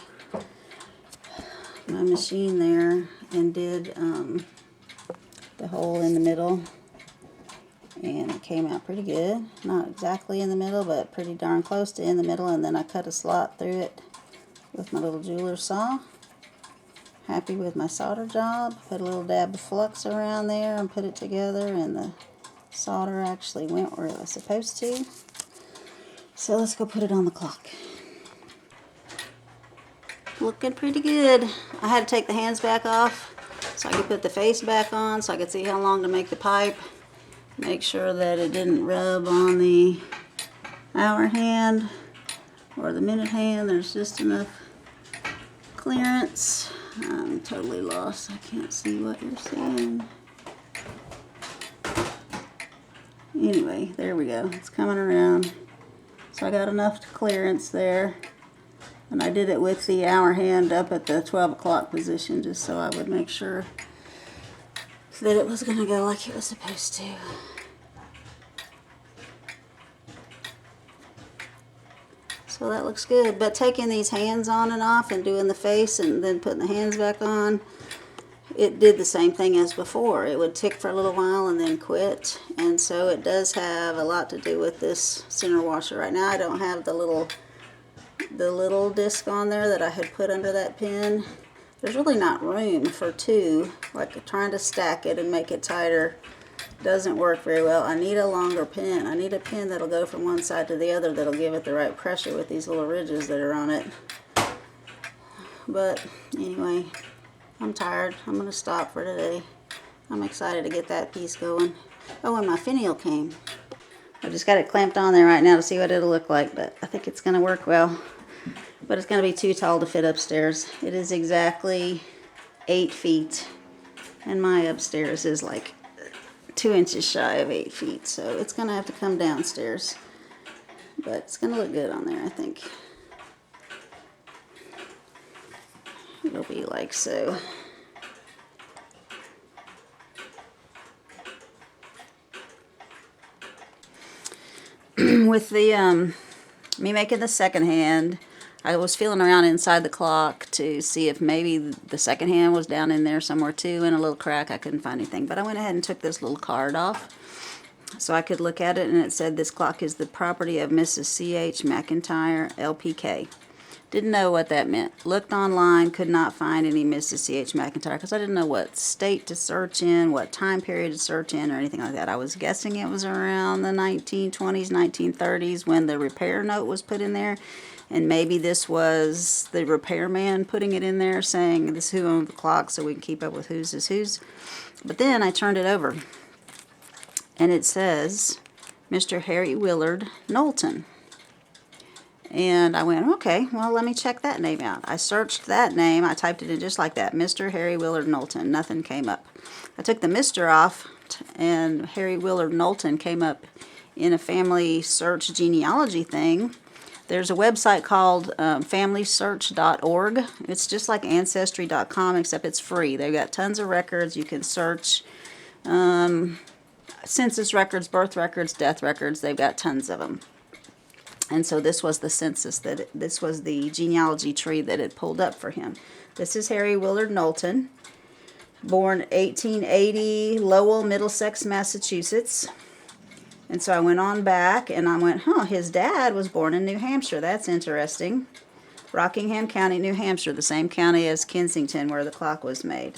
machine there and did the hole in the middle, and it came out pretty good. Not exactly in the middle, but pretty darn close to in the middle, and then I cut a slot through it with my little jeweler's saw. Happy with my solder job. Put a little dab of flux around there and put it together, and the solder actually went where it was supposed to. So let's go put it on the clock. Looking pretty good. I had to take the hands back off so I could put the face back on so I could see how long to make the pipe. Make sure that it didn't rub on the hour hand or the minute hand. There's just enough clearance. I'm totally lost. I can't see what you're seeing. Anyway, there we go. It's coming around. So I got enough clearance there. And I did it with the hour hand up at the 12 o'clock position just so I would make sure that it was going to go like it was supposed to. So that looks good. But taking these hands on and off and doing the face and then putting the hands back on, it did the same thing as before. It would tick for a little while and then quit. And so it does have a lot to do with this center washer. Right now I don't have the little disc on there that I had put under that pin. There's really not room for two. Like trying to stack it and make it tighter doesn't work very well. I need a longer pin. I need a pin that'll go from one side to the other that'll give it the right pressure with these little ridges that are on it. But anyway, I'm tired. I'm going to stop for today. I'm excited to get that piece going. Oh, and my finial came. I just got it clamped on there right now to see what it'll look like, but I think it's going to work well. But it's going to be too tall to fit upstairs. It is exactly 8 feet, and my upstairs is like 2 inches shy of 8 feet, so it's going to have to come downstairs. But it's going to look good on there, I think. It'll be like so. with the me making the second hand, I was feeling around inside the clock to see if maybe the second hand was down in there somewhere too, in a little crack. I couldn't find anything, but I went ahead and took this little card off so I could look at it, and it said this clock is the property of Mrs. C.H. McIntyre, LPK. Didn't know what that meant. Looked online, could not find any Mrs. C.H. McIntyre because I didn't know what state to search in, what time period to search in, or anything like that. I was guessing it was around the 1920s, 1930s when the repair note was put in there. And maybe this was the repairman putting it in there saying this is who owned the clock so we can keep up with whose is whose. But then I turned it over and it says Mr. Harry Willard Knowlton. And I went, okay, well, let me check that name out. I searched that name. I typed it in just like that, Mr. Harry Willard Knowlton. Nothing came up. I took the Mr. off and Harry Willard Knowlton came up in a family search genealogy thing. There's a website called familysearch.org. It's just like Ancestry.com, except it's free. They've got tons of records. You can search census records, birth records, death records. They've got tons of them. And so this was the census, this was the genealogy tree that had pulled up for him. This is Harry Willard Knowlton, born 1880, Lowell, Middlesex, Massachusetts. And so I went on back and I went, his dad was born in New Hampshire. That's interesting. Rockingham County, New Hampshire, the same county as Kensington where the clock was made.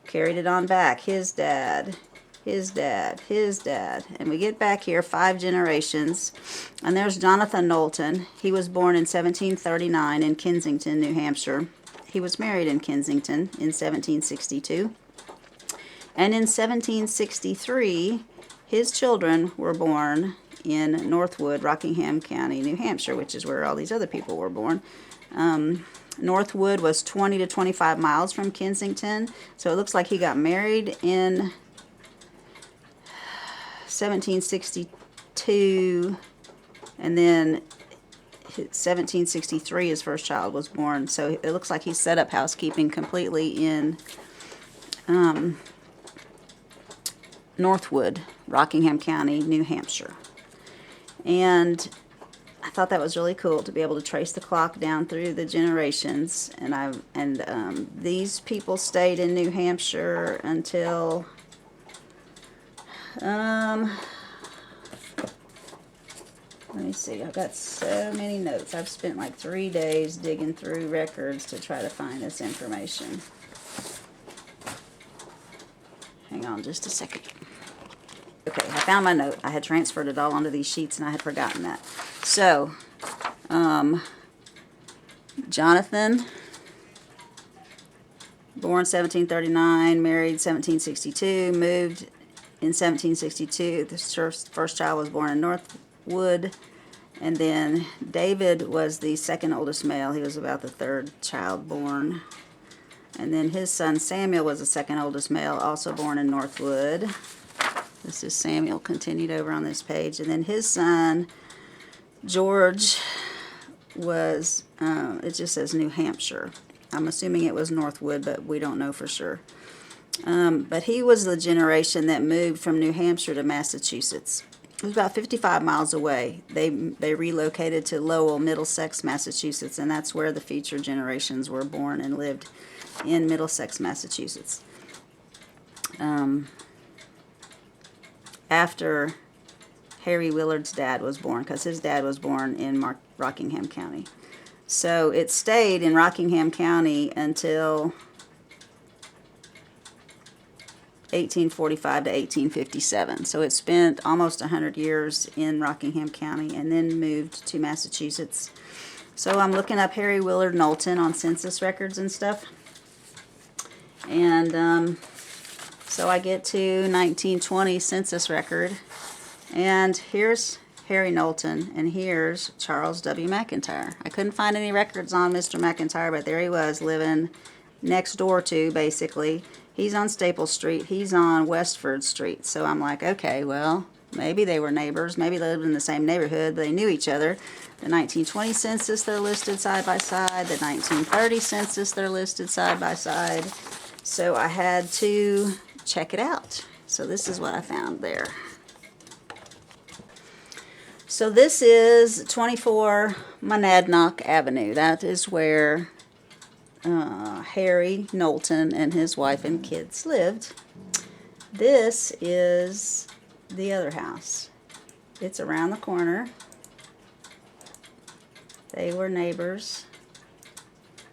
Carried it on back. His dad, his dad, his dad. And we get back here 5 generations. And there's Jonathan Knowlton. He was born in 1739 in Kensington, New Hampshire. He was married in Kensington in 1762. And in 1763... his children were born in Northwood, Rockingham County, New Hampshire, which is where all these other people were born. Northwood was 20 to 25 miles from Kensington, so it looks like he got married in 1762, and then 1763 his first child was born, so it looks like he set up housekeeping completely in Northwood, Rockingham County, New Hampshire. And I thought that was really cool to be able to trace the clock down through the generations. And these people stayed in New Hampshire until let me see, I've got so many notes. I've spent like 3 days digging through records to try to find this information. Hang on just a second. Okay, I found my note. I had transferred it all onto these sheets and I had forgotten that. So, Jonathan, born 1739, married 1762, moved in 1762. The first child was born in Northwood. And then David was the second oldest male. He was about the 3rd child born. And then his son Samuel was the second oldest male, also born in Northwood. This is Samuel, continued over on this page. And then his son George was, it just says New Hampshire. I'm assuming it was Northwood, but we don't know for sure. But he was the generation that moved from New Hampshire to Massachusetts. It was about 55 miles away. They relocated to Lowell, Middlesex, Massachusetts, and that's where the future generations were born and lived in Middlesex, Massachusetts. After Harry Willard's dad was born, because his dad was born in Rockingham County. So it stayed in Rockingham County until 1845 to 1857. So it spent almost 100 years in Rockingham County and then moved to Massachusetts. So I'm looking up Harry Willard Knowlton on census records and stuff. And so I get to 1920 census record, and here's Harry Knowlton, and here's Charles W. McIntyre. I couldn't find any records on Mr. McIntyre, but there he was living next door to, basically. He's on Staple Street. He's on Westford Street. So I'm like, okay, well, maybe they were neighbors. Maybe they lived in the same neighborhood. They knew each other. The 1920 census, they're listed side by side. The 1930 census, they're listed side by side. So I had to check it out. So this is what I found there. So this is 24 Monadnock Avenue. That is where Harry Knowlton and his wife and kids lived. This is the other house. It's around the corner. They were neighbors.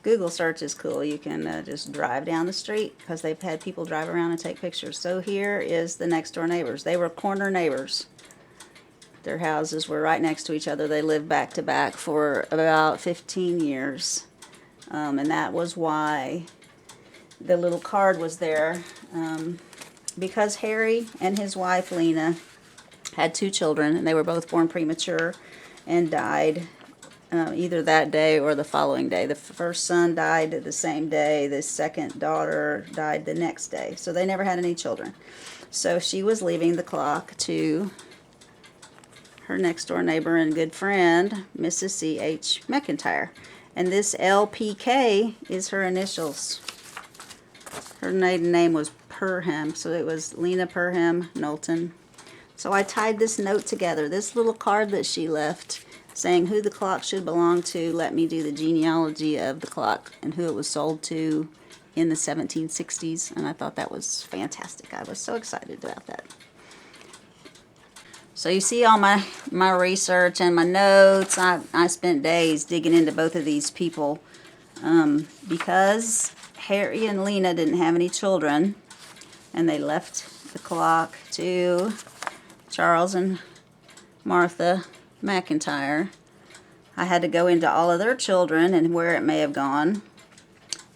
Google search is cool. You can just drive down the street because they've had people drive around and take pictures. So here is the next door neighbors. They were corner neighbors. Their houses were right next to each other. They lived back to back for about 15 years. And that was why the little card was there. Because Harry and his wife Lena had 2 children, and they were both born premature and died either that day or the following day. The first son died the same day. The second daughter died the next day. So they never had any children. So she was leaving the clock to her next door neighbor and good friend, Mrs. C.H. McIntyre. And this LPK is her initials. Her maiden name was Perham, so it was Lena Perham Knowlton. So I tied this note together. This little card that she left saying who the clock should belong to let me do the genealogy of the clock and who it was sold to in the 1760s. And I thought that was fantastic. I was so excited about that. So you see all my research and my notes. I spent days digging into both of these people because Harry and Lena didn't have any children, and they left the clock to Charles and Martha McIntyre. I had to go into all of their children and where it may have gone.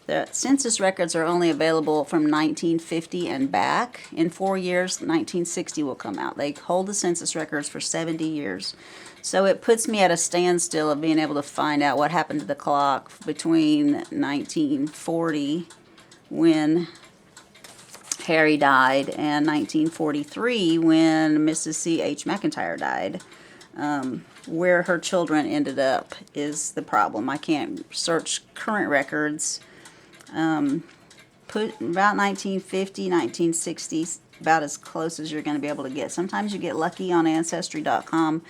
The census records are only available from 1950 and back. In 4 years, 1960 will come out. They hold the census records for 70 years. So it puts me at a standstill of being able to find out what happened to the clock between 1940, when Harry died, and 1943, when Mrs. C.H. McIntyre died. Where her children ended up is the problem. I can't search current records. Put about 1950, 1960, about as close as you're going to be able to get. Sometimes you get lucky on Ancestry.com,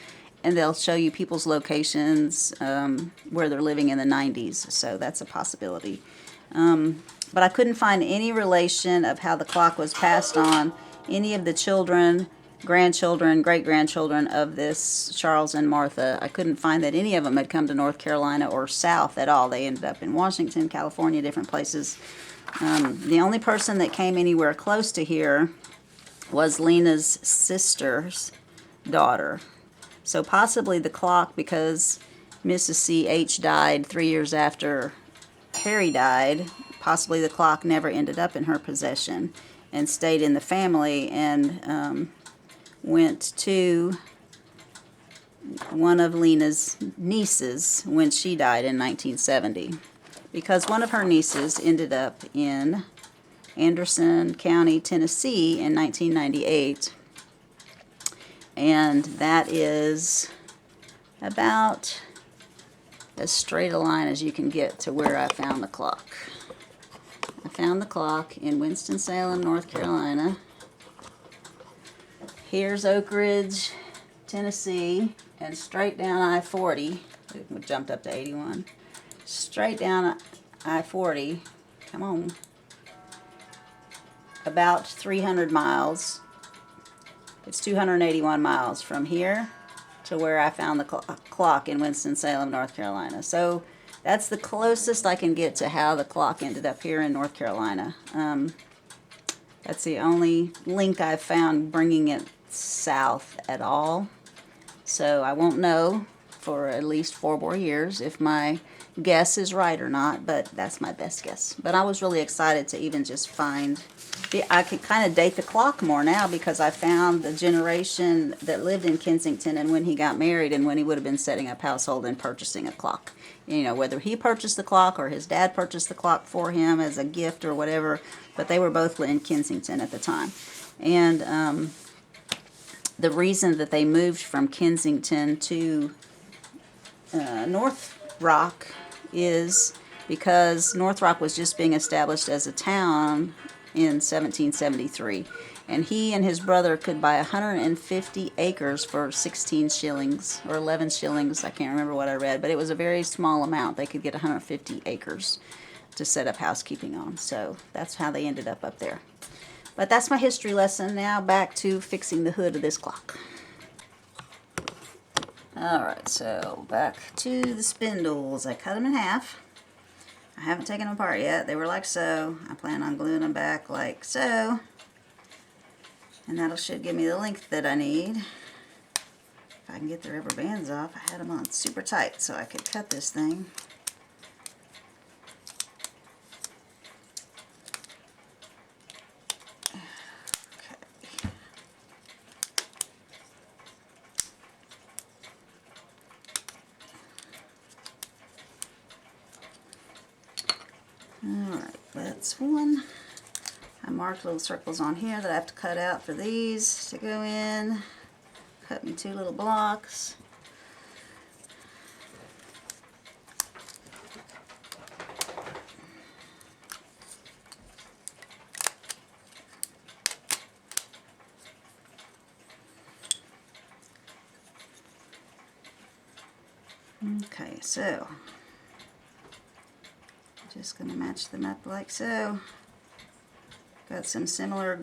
and they'll show you people's locations where they're living in the 90s, so that's a possibility. But I couldn't find any relation of how the clock was passed on. Any of the children, grandchildren, great-grandchildren of this Charles and Martha, I couldn't find that any of them had come to North Carolina or south at all. They ended up in Washington, California, different places. The only person that came anywhere close to here was Lena's sister's daughter. So possibly the clock, because Mrs. C.H. died 3 years after Harry died, possibly the clock never ended up in her possession and stayed in the family and went to one of Lena's nieces when she died in 1970. Because one of her nieces ended up in Anderson County, Tennessee in 1998. And that is about as straight a line as you can get to where I found the clock. I found the clock in Winston-Salem, North Carolina. Here's Oak Ridge, Tennessee, and straight down I-40. We jumped up to 81. Straight down I-40, come on, about 300 miles. It's 281 miles from here to where I found the clock in Winston-Salem, North Carolina. So that's the closest I can get to how the clock ended up here in North Carolina. That's the only link I've found bringing it south at all. So I won't know for at least 4 more years if my guess is right or not, but that's my best guess. But I was really excited to even just find, I could kind of date the clock more now because I found the generation that lived in Kensington and when he got married and when he would have been setting up household and purchasing a clock. You know, whether he purchased the clock or his dad purchased the clock for him as a gift or whatever, but they were both in Kensington at the time. And the reason that they moved from Kensington to North Rock is because North Rock was just being established as a town in 1773. And he and his brother could buy 150 acres for 16 shillings or 11 shillings. I can't remember what I read, but it was a very small amount. They could get 150 acres to set up housekeeping on. So that's how they ended up there. But that's my history lesson. Now back to fixing the hood of this clock. Alright, so back to the spindles. I cut them in half. I haven't taken them apart yet. They were like so. I plan on gluing them back like so. And that should give me the length that I need. If I can get the rubber bands off. I had them on super tight so I could cut this thing. Alright, that's one. I marked little circles on here that I have to cut out for these to go in. Cut me 2 little blocks. Okay, so just going to match them up like so. Got some similar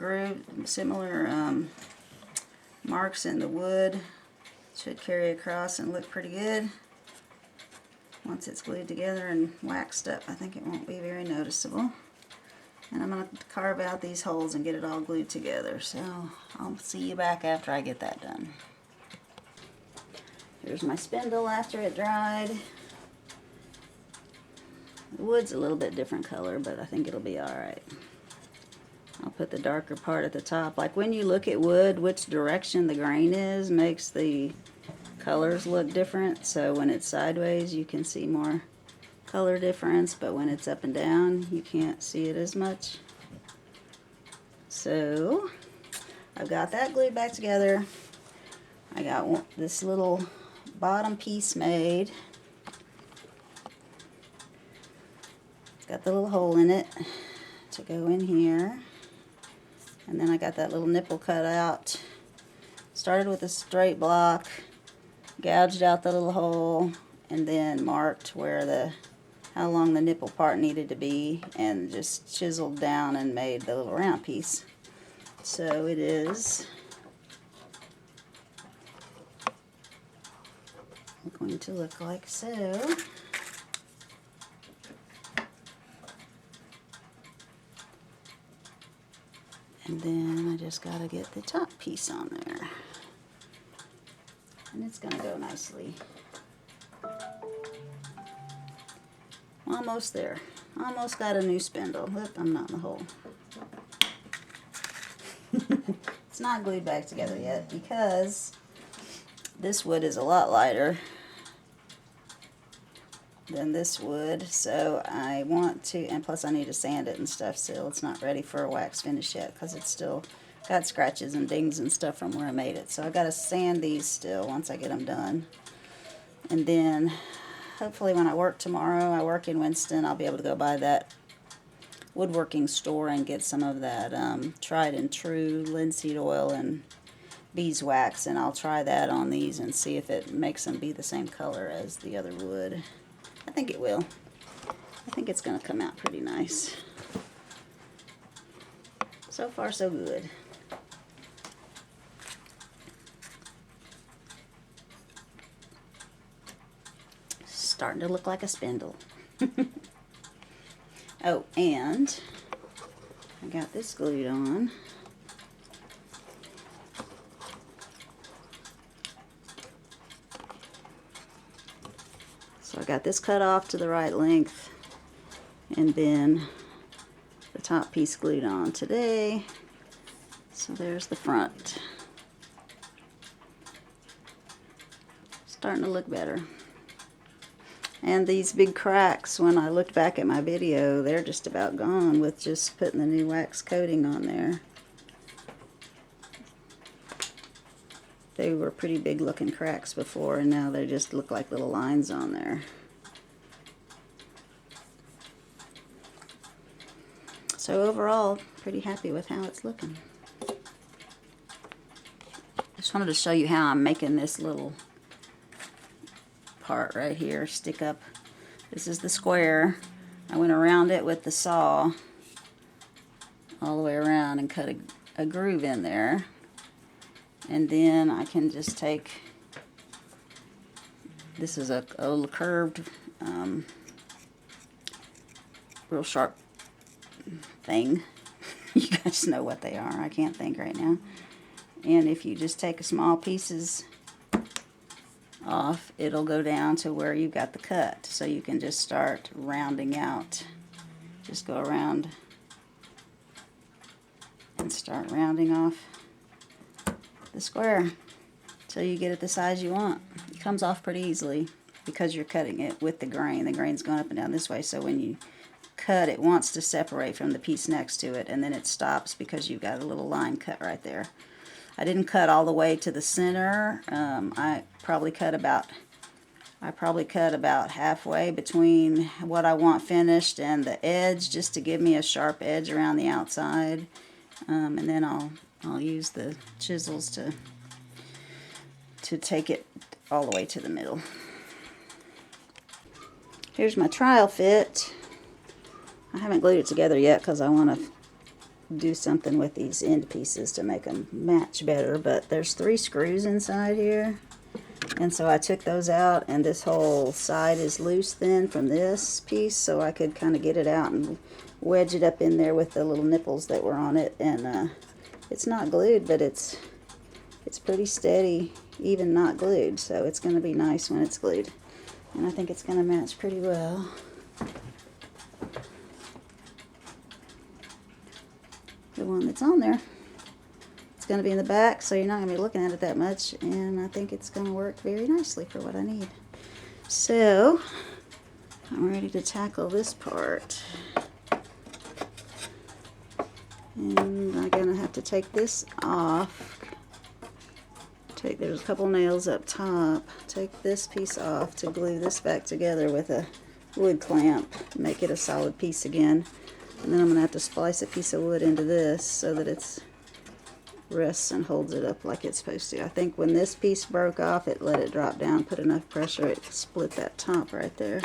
marks in the wood. Should carry across and look pretty good. Once it's glued together and waxed up, I think it won't be very noticeable. And I'm going to carve out these holes and get it all glued together. So I'll see you back after I get that done. Here's my spindle after it dried. The wood's a little bit different color, but I think it'll be alright. I'll put the darker part at the top. Like when you look at wood, which direction the grain is makes the colors look different. So when it's sideways, you can see more color difference, but when it's up and down, you can't see it as much. So I've got that glued back together. I got this little bottom piece made. It's got the little hole in it to go in here. And then I got that little nipple cut out. Started with a straight block, gouged out the little hole, and then marked where how long the nipple part needed to be, and just chiseled down and made the little round piece. So it is going to look like so. And then I just got to get the top piece on there. And it's going to go nicely. Almost there. Almost got a new spindle. Oop, I'm not in the hole. It's not glued back together yet because this wood is a lot lighter than this wood, so I want to, and plus I need to sand it and stuff still. It's not ready for a wax finish yet because it's still got scratches and dings and stuff from where I made it. So I got to sand these still once I get them done. And then hopefully when I work tomorrow, I work in Winston, I'll be able to go by that woodworking store and get some of that tried and true linseed oil and beeswax, and I'll try that on these and see if it makes them be the same color as the other wood. I think it will. I think it's going to come out pretty nice. So far, so good. Starting to look like a spindle. Oh, and I got this glued on. So I got this cut off to the right length, and then the top piece glued on today. So there's the front. Starting to look better. And these big cracks, when I looked back at my video, they're just about gone with just putting the new wax coating on there. They were pretty big looking cracks before, and now they just look like little lines on there. So overall, pretty happy with how it's looking. Just wanted to show you how I'm making this little part right here stick up. This is the square. I went around it with the saw all the way around and cut a groove in there. And then I can just take, this is a little curved, real sharp thing. You guys know what they are. I can't think right now. And if you just take small pieces off, it'll go down to where you got the cut. So you can just start rounding out. Just go around and start rounding off the square till you get it the size you want. It comes off pretty easily because you're cutting it with the grain. The grain's going up and down this way, so when you cut, it wants to separate from the piece next to it, and then it stops because you've got a little line cut right there. I didn't cut all the way to the center. I probably cut about halfway between what I want finished and the edge, just to give me a sharp edge around the outside. And then I'll use the chisels to take it all the way to the middle. Here's my trial fit. I haven't glued it together yet because I want to do something with these end pieces to make them match better, but there's 3 screws inside here, and so I took those out, and this whole side is loose then from this piece, so I could kind of get it out and wedge it up in there with the little nipples that were on it. And it's not glued, but it's pretty steady even not glued, so it's going to be nice when it's glued, and I think it's going to match pretty well. The one that's on there, it's going to be in the back, so you're not going to be looking at it that much, and I think it's going to work very nicely for what I need. So I'm ready to tackle this part, and I'm going to have to take this off. There's a couple nails up top. Take this piece off to glue this back together with a wood clamp, make it a solid piece again. And then I'm going to have to splice a piece of wood into this so that it rests and holds it up like it's supposed to. I think when this piece broke off, it let it drop down, put enough pressure, it split that top right there.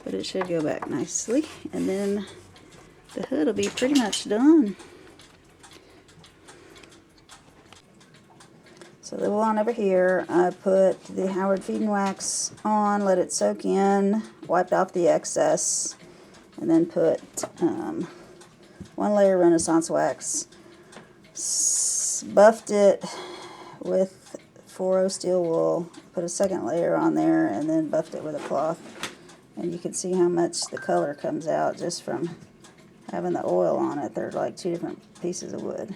But it should go back nicely. And then the hood will be pretty much done. So the one over here, I put the Howard Feed and Wax on, let it soak in, wiped off the excess, and then put 1 layer Renaissance wax, buffed it with 4/0 steel wool, put a 2nd layer on there, and then buffed it with a cloth. And you can see how much the color comes out just from having the oil on it. They're like 2 different pieces of wood.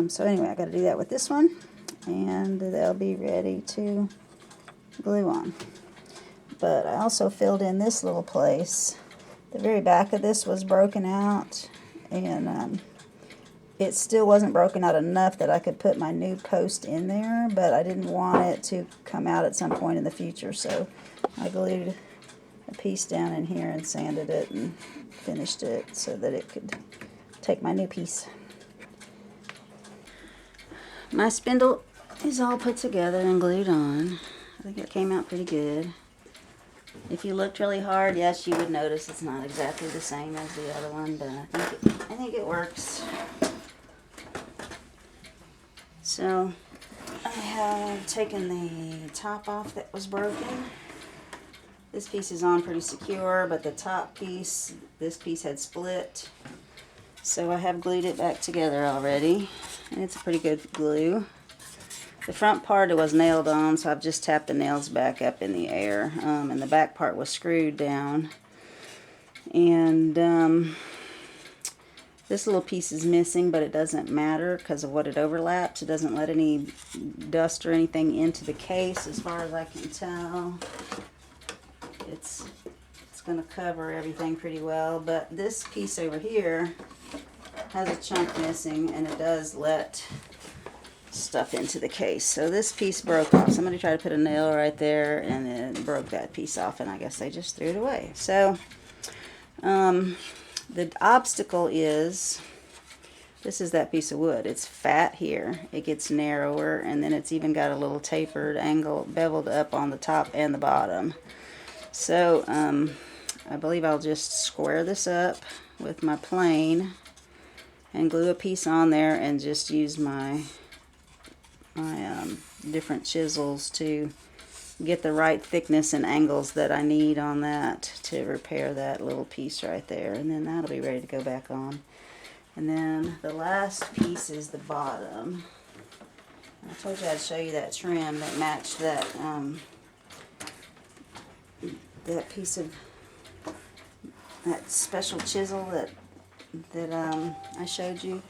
So anyway, I got to do that with this one, and they'll be ready to glue on. But I also filled in this little place. The very back of this was broken out, and it still wasn't broken out enough that I could put my new post in there, but I didn't want it to come out at some point in the future, so I glued a piece down in here and sanded it and finished it so that it could take my new piece. My spindle is all put together and glued on. I think it came out pretty good. If you looked really hard, yes, you would notice it's not exactly the same as the other one, but I think it works. So I have taken the top off that was broken. This piece is on pretty secure, but the top piece, this piece had split. So I have glued it back together already, and it's a pretty good glue. The front part was nailed on, so I've just tapped the nails back up in the air, and the back part was screwed down. And this little piece is missing, but it doesn't matter because of what it overlaps. It doesn't let any dust or anything into the case, as far as I can tell. It's going to cover everything pretty well, but this piece over here has a chunk missing, and it does let stuff into the case. So this piece broke off. Somebody tried to put a nail right there, and it broke that piece off, and I guess they just threw it away. So the obstacle is This is that piece of wood. It's fat here. It gets narrower, and then it's even got a little tapered angle, beveled up on the top and the bottom. So I believe I'll just square this up with my plane and glue a piece on there, and just use my different chisels to get the right thickness and angles that I need on that to repair that little piece right there. And then that'll be ready to go back on. And then the last piece is the bottom. I told you I'd show you that trim that matched that that piece of that special chisel that I showed you.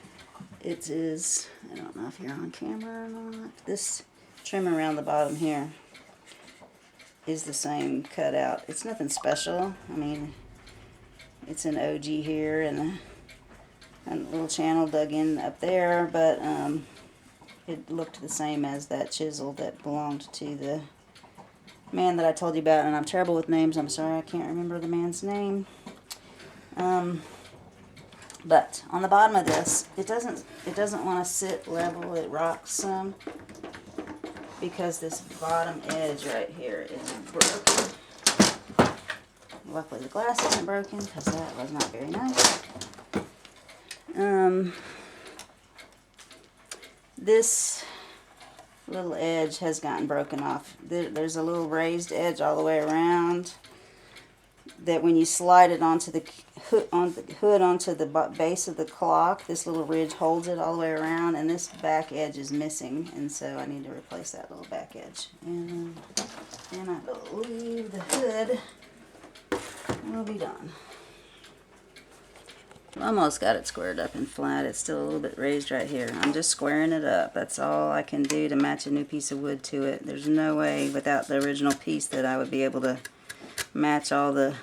It is, I don't know if you're on camera or not. This trim around the bottom here is the same cutout. It's nothing special. I mean, it's an OG here and a little channel dug in up there, but it looked the same as that chisel that belonged to the man that I told you about. And I'm terrible with names. I'm sorry, I can't remember the man's name. But on the bottom of this, it doesn't want to sit level. It rocks some because this bottom edge right here is broken. Luckily the glass isn't broken because that was not very nice. This little edge has gotten broken off. There's a little raised edge all the way around that when you slide it onto the hood onto the base of the clock, this little ridge holds it all the way around, and this back edge is missing, and so I need to replace that little back edge. And I believe the hood will be done. Almost got it squared up and flat. It's still a little bit raised right here. I'm just squaring it up. That's all I can do to match a new piece of wood to it. There's no way without the original piece that I would be able to match all the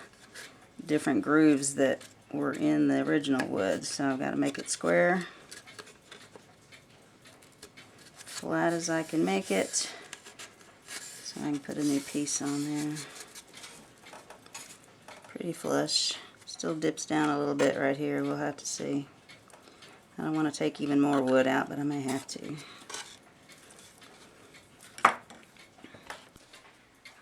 different grooves that were in the original wood. So I've got to make it square, flat as I can make it, so I can put a new piece on there. Pretty flush. Still dips down a little bit right here. We'll have to see. I don't want to take even more wood out, but I may have to.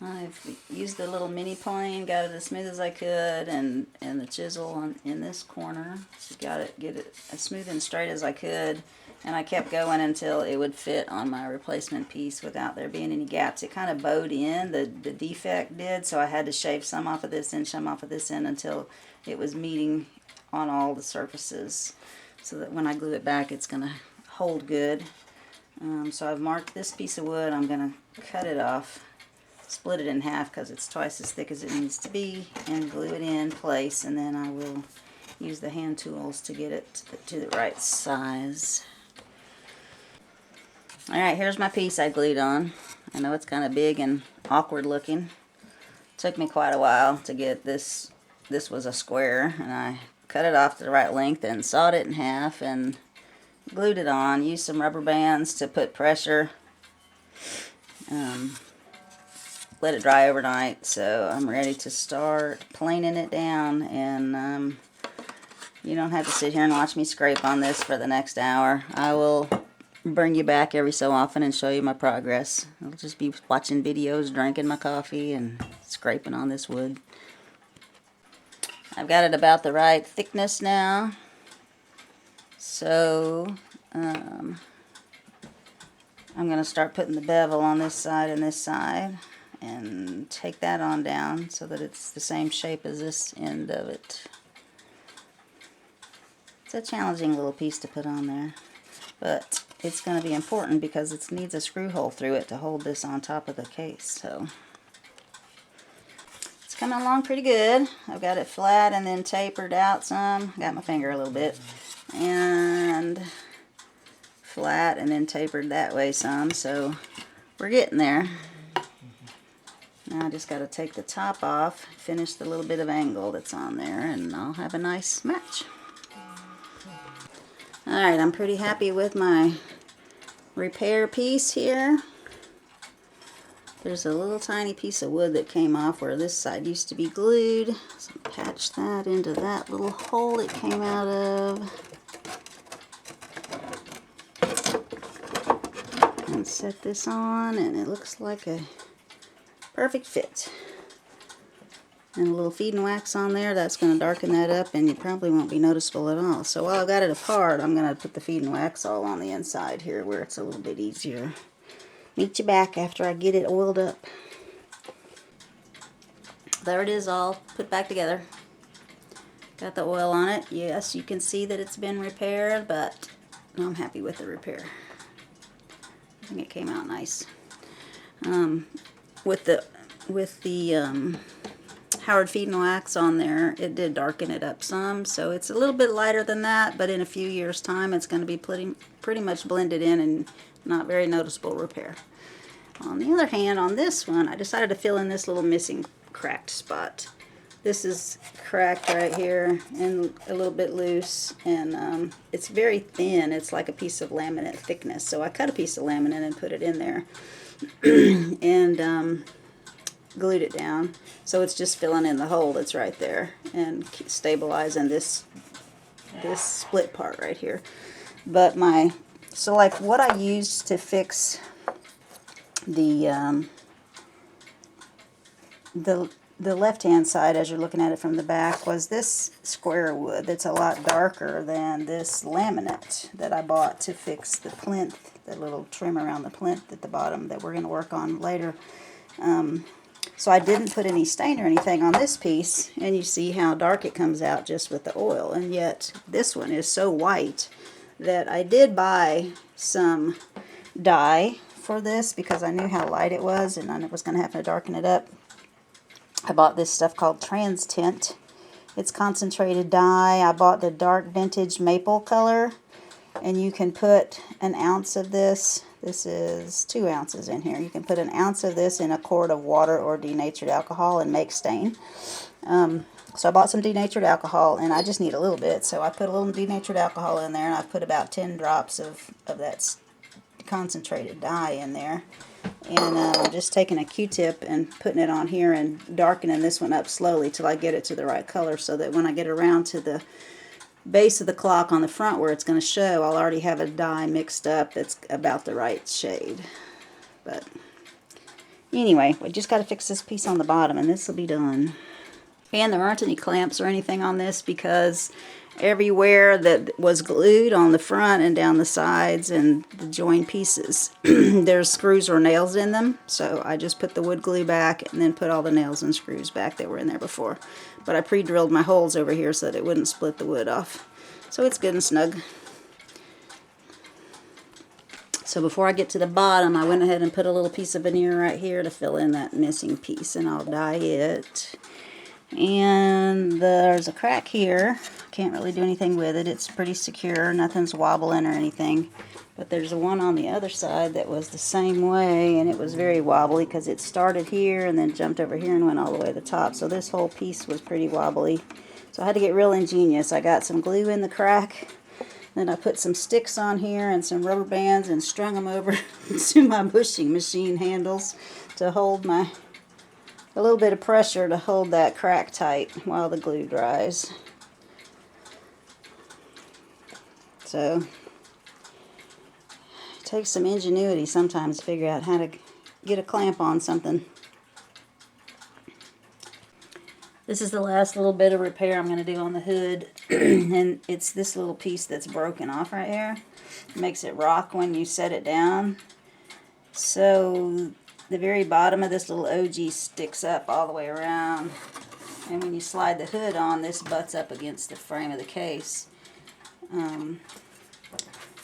I've used the little mini plane, got it as smooth as I could, and the chisel in this corner. Just get it as smooth and straight as I could, and I kept going until it would fit on my replacement piece without there being any gaps. It kind of bowed in, the defect did, so I had to shave some off of this end, some off of this end until it was meeting on all the surfaces, so that when I glue it back it's going to hold good. So I've marked this piece of wood. I'm going to cut it off, split it in half because it's twice as thick as it needs to be, and glue it in place, and then I will use the hand tools to get it to the right size. Alright, here's my piece I glued on. I know it's kind of big and awkward looking. Took me quite a while to get this. This was a square, and I cut it off to the right length and sawed it in half and glued it on. Used some rubber bands to put pressure. Let it dry overnight, so I'm ready to start planing it down. And you don't have to sit here and watch me scrape on this for the next hour. I will bring you back every so often and show you my progress. I'll just be watching videos, drinking my coffee, and scraping on this wood. I've got it about the right thickness now, so I'm going to start putting the bevel on this side and this side, and take that on down so that it's the same shape as this end of it. It's a challenging little piece to put on there, but it's going to be important because it needs a screw hole through it to hold this on top of the case. So it's coming along pretty good. I've got it flat and then tapered out some. Got my finger a little bit. And flat and then tapered that way some. So we're getting there. Now I just got to take the top off, finish the little bit of angle that's on there, and I'll have a nice match. Alright, I'm pretty happy with my repair piece here. There's a little tiny piece of wood that came off where this side used to be glued. So patch that into that little hole it came out of. And set this on, and it looks like a perfect fit. And a little feed and wax on there, that's going to darken that up, and it probably won't be noticeable at all. So while I've got it apart, I'm going to put the feed and wax all on the inside here where it's a little bit easier. Meet you back after I get it oiled up. There it is, all put back together. Got the oil on it. Yes, you can see that it's been repaired, but I'm happy with the repair. I think it came out nice. With the Howard feed and wax on there, it did darken it up some, so it's a little bit lighter than that, but in a few years time it's going to be pretty much blended in and not very noticeable repair. On the other hand, on this one, I decided to fill in this little missing cracked spot. This is cracked right here and a little bit loose, and it's very thin. It's like a piece of laminate thickness, so I cut a piece of laminate and put it in there and glued it down, so it's just filling in the hole that's right there and stabilizing this split part right here. But so like what I used to fix the left hand side as you're looking at it from the back was this square wood that's a lot darker than this laminate that I bought to fix the plinth, the little trim around the plinth at the bottom that we're going to work on later. So I didn't put any stain or anything on this piece, and you see how dark it comes out just with the oil, and yet this one is so white that I did buy some dye for this because I knew how light it was and I was going to have to darken it up. I bought this stuff called Trans Tint. It's concentrated dye. I bought the dark vintage maple color, and you can put an ounce of this. This is 2 ounces in here. You can put an ounce of this in a quart of water or denatured alcohol and make stain. So I bought some denatured alcohol, and I just need a little bit. So I put a little denatured alcohol in there, and I put about 10 drops of that concentrated dye in there. And I'm just taking a Q-tip and putting it on here and darkening this one up slowly till I get it to the right color, so that when I get around to the base of the clock on the front where it's going to show, I'll already have a dye mixed up that's about the right shade. But anyway, we just got to fix this piece on the bottom, and this will be done. And there aren't any clamps or anything on this because everywhere that was glued on the front and down the sides and the join pieces, there's screws or nails in them. So I just put the wood glue back and then put all the nails and screws back that were in there before. But I pre-drilled my holes over here so that it wouldn't split the wood off. So it's good and snug. So before I get to the bottom, I went ahead and put a little piece of veneer right here to fill in that missing piece, and I'll dye it. And there's a crack here. Can't really do anything with it. It's pretty secure. Nothing's wobbling or anything. But there's one on the other side that was the same way, and it was very wobbly because it started here and then jumped over here and went all the way to the top. So this whole piece was pretty wobbly. So I had to get real ingenious. I got some glue in the crack. Then I put some sticks on here and some rubber bands and strung them over to my bushing machine handles to hold a little bit of pressure to hold that crack tight while the glue dries. So it takes some ingenuity sometimes to figure out how to get a clamp on something. This is the last little bit of repair I'm going to do on the hood, and it's this little piece that's broken off right here. It makes it rock when you set it down. So the very bottom of this little OG sticks up all the way around, and when you slide the hood on, this butts up against the frame of the case.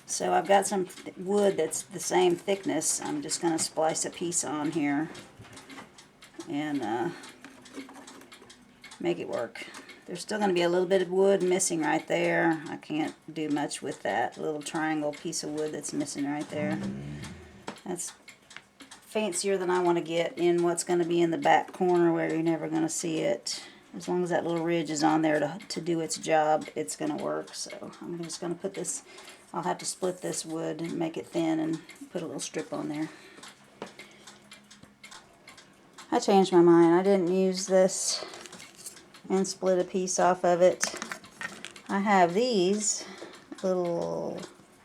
So I've got some wood that's the same thickness. I'm just going to splice a piece on here and make it work. There's still going to be a little bit of wood missing right there. I can't do much with that little triangle piece of wood that's missing right there. That's fancier than I want to get in what's going to be in the back corner where you're never going to see it. As long as that little ridge is on there to do its job, it's going to work. So I'm just going to put this, I'll have to split this wood and make it thin and put a little strip on there. I changed my mind. I didn't use this and split a piece off of it. I have these little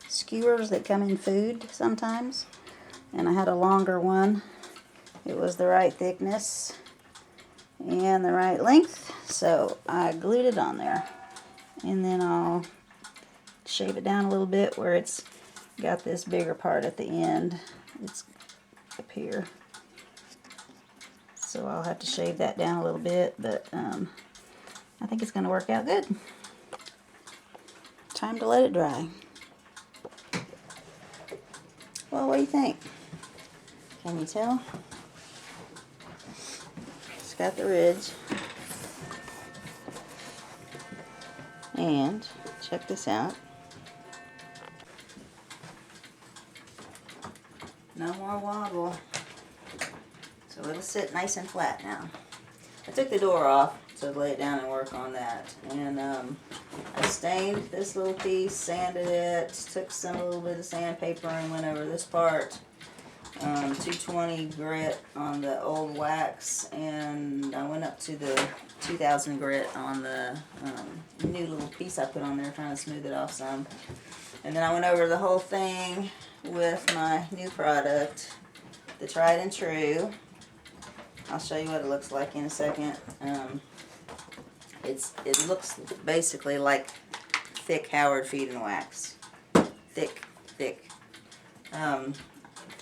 skewers that come in food sometimes. and I had a longer one. It was the right thickness and the right length, so I glued it on there. And then I'll shave it down a little bit where it's got this bigger part at the end. It's up here. So I'll have to shave that down a little bit, but I think it's going to work out good. Time to let it dry. Well, what do you think? Can you tell? It's got the ridge. And check this out. No more wobble. So it'll sit nice and flat now. I took the door off to lay it down and work on that. And I stained this little piece, sanded it, took a little bit of sandpaper and went over this part. 220 grit on the old wax, and I went up to the 2000 grit on the new little piece I put on there, trying to smooth it off some. And then I went over the whole thing with my new product, the Tried and True. I'll show you what it looks like in a second. It looks basically like thick Howard feed and wax. Thick.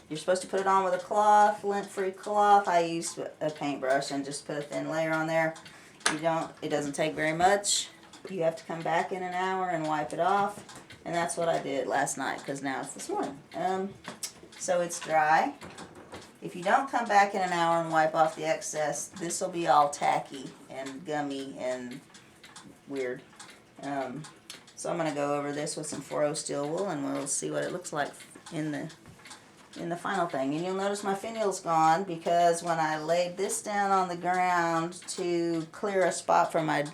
You're supposed to put it on with a cloth, lint-free cloth. I used a paintbrush and just put a thin layer on there. It doesn't take very much. You have to come back in an hour and wipe it off. And that's what I did last night, because now it's this morning. So it's dry. If you don't come back in an hour and wipe off the excess, this will be all tacky and gummy and weird. So I'm going to go over this with some 4-0 steel wool, and we'll see what it looks like in the final thing. And you'll notice my finial's gone, because when I laid this down on the ground to clear a spot for my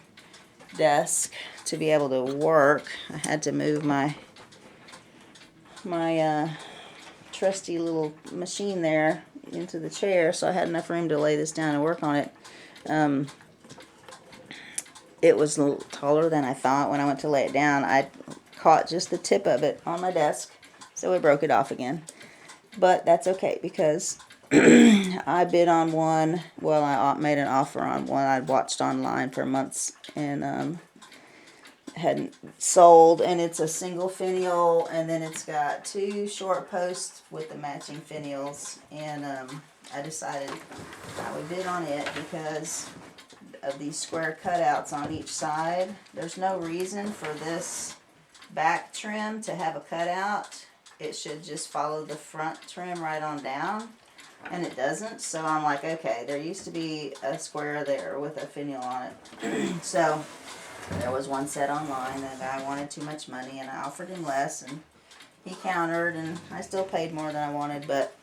desk to be able to work, I had to move my trusty little machine there into the chair, so I had enough room to lay this down and work on it. It was a little taller than I thought. When I went to lay it down, I caught just the tip of it on my desk, so it broke it off again. But that's okay, because I bid on one. Well, I made an offer on one I'd watched online for months and hadn't sold, and it's a single finial, and then it's got 2 short posts with the matching finials, and I decided I would bid on it because of these square cutouts on each side. There's no reason for this back trim to have a cutout. It should just follow the front trim right on down, and it doesn't. So I'm like, okay, there used to be a square there with a finial on it. So there was one set online. The guy wanted too much money, and I offered him less, and he countered, and I still paid more than I wanted, but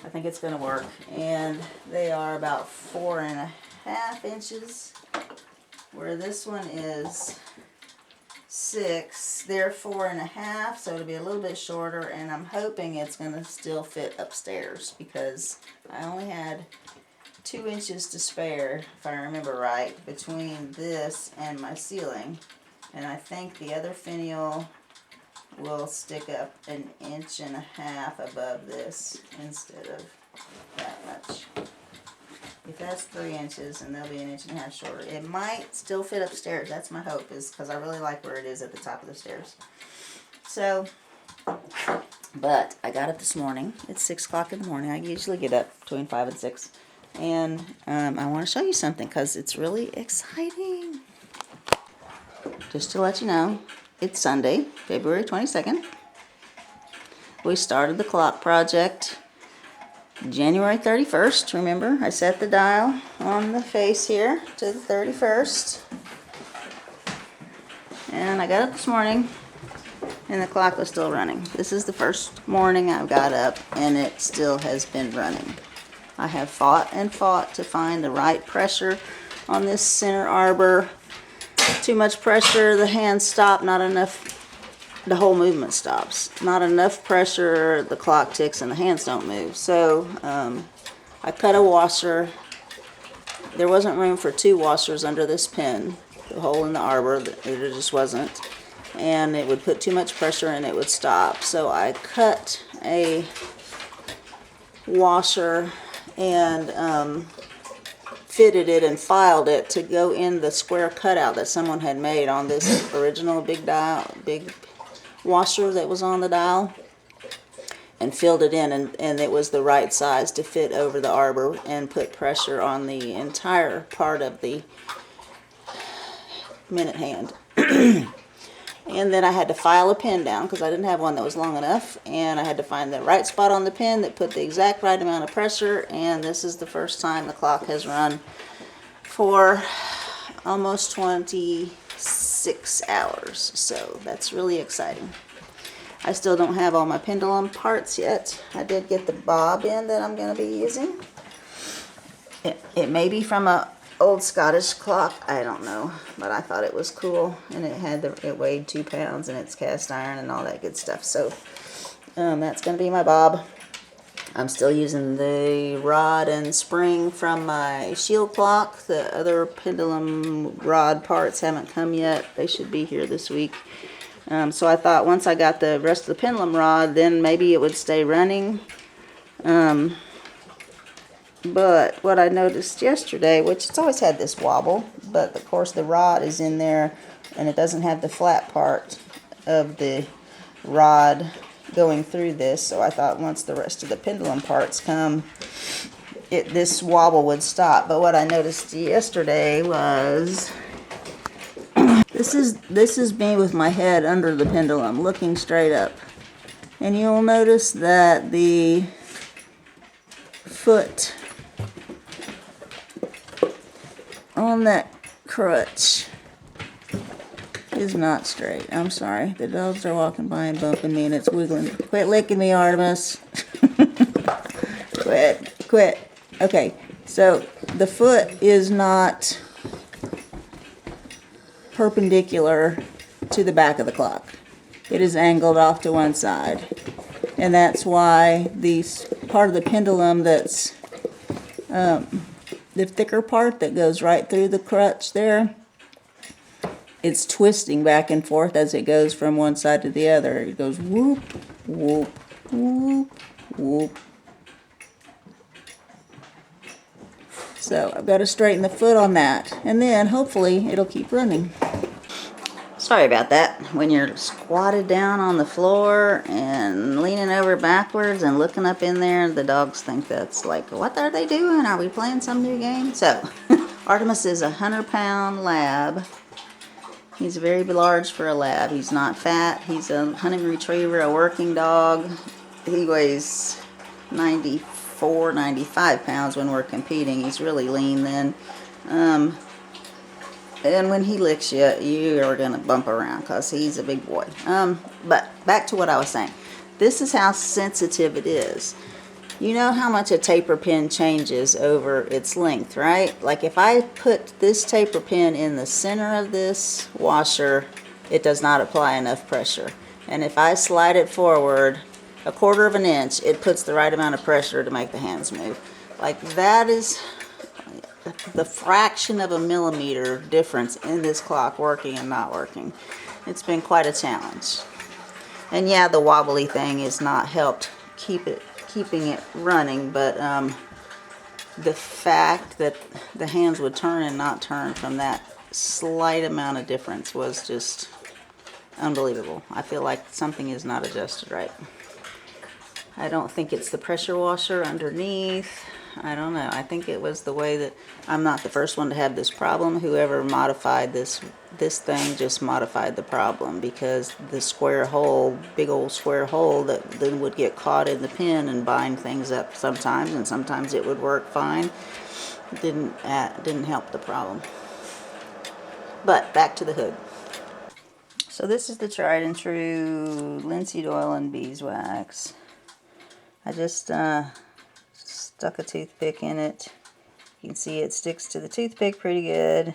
I think it's going to work. And they are about 4.5 inches, where this one is 6. They're 4.5, so it'll be a little bit shorter, and I'm hoping it's going to still fit upstairs, because I only had 2 inches to spare, if I remember right, between this and my ceiling. And I think the other finial will stick up 1.5 inches above this instead of that much. If that's 3 inches, and they'll be 1.5 inches shorter. It might still fit upstairs. That's my hope, is because I really like where it is at the top of the stairs. So, but I got up this morning. It's 6 o'clock in the morning. I usually get up between 5 and 6. And I want to show you something, because it's really exciting. Just to let you know, it's Sunday, February 22nd. We started the clock project January 31st. Remember, I set the dial on the face here to the 31st. And I got up this morning, and the clock was still running. This is the first morning I've got up, and it still has been running. I have fought and fought to find the right pressure on this center arbor. Too much pressure, the hands stop. Not enough, the whole movement stops. Not enough pressure, the clock ticks and the hands don't move. So I cut a washer. There wasn't room for 2 washers under this pin, the hole in the arbor. There just wasn't. And it would put too much pressure and it would stop. So I cut a washer and fitted it and filed it to go in the square cutout that someone had made on this original big washer that was on the dial, and filled it in, and it was the right size to fit over the arbor and put pressure on the entire part of the minute hand. And then I had to file a pin down because I didn't have one that was long enough, and I had to find the right spot on the pin that put the exact right amount of pressure. And this is the first time the clock has run for almost 26 hours, so that's really exciting. I still don't have all my pendulum parts yet. I did get the bob in that I'm going to be using. It may be from a old Scottish clock, I don't know, but I thought it was cool, and it weighed 2 pounds, and it's cast iron and all that good stuff. So that's going to be my bob. I'm still using the rod and spring from my shield clock. The other pendulum rod parts haven't come yet. They should be here this week. So I thought once I got the rest of the pendulum rod, then maybe it would stay running. But what I noticed yesterday, which it's always had this wobble, but of course the rod is in there and it doesn't have the flat part of the rod going through this. So I thought once the rest of the pendulum parts come, this wobble would stop. But what I noticed yesterday was this is me with my head under the pendulum looking straight up, and you'll notice that the foot on that crutch is not straight. I'm sorry. The dogs are walking by and bumping me, and it's wiggling. Quit licking me, Artemis. Quit. Okay, so the foot is not perpendicular to the back of the clock. It is angled off to one side, and that's why the part of the pendulum that's the thicker part that goes right through the crutch there, it's twisting back and forth as it goes from one side to the other. It goes whoop, whoop, whoop, whoop. So I've got to straighten the foot on that, and then hopefully it'll keep running. Sorry about that. When you're squatted down on the floor and leaning over backwards and looking up in there, the dogs think that's like, what are they doing? Are we playing some new game? So, Artemis is a 100-pound lab. He's very large for a lab. He's not fat. He's a hunting retriever, a working dog. He weighs 94, 95 pounds when we're competing. He's really lean then. And when he licks you, you are going to bump around because he's a big boy. But back to what I was saying. This is how sensitive it is. You know how much a taper pin changes over its length, right? Like if I put this taper pin in the center of this washer, it does not apply enough pressure. And if I slide it forward 1/4 of an inch, it puts the right amount of pressure to make the hands move. Like that is the fraction of a millimeter difference in this clock working and not working. It's been quite a challenge. And yeah, the wobbly thing has not helped keeping it running, but the fact that the hands would turn and not turn from that slight amount of difference was just unbelievable. I feel like something is not adjusted right. I don't think it's the pressure washer underneath. I don't know. I think it was the way that I'm not the first one to have this problem. Whoever modified this thing just modified the problem, because the square hole, big old square hole that then would get caught in the pin and bind things up sometimes, and sometimes it would work fine. Didn't help the problem. But back to the hood. So this is the tried and true linseed oil and beeswax. I just stuck a toothpick in it. You can see it sticks to the toothpick pretty good.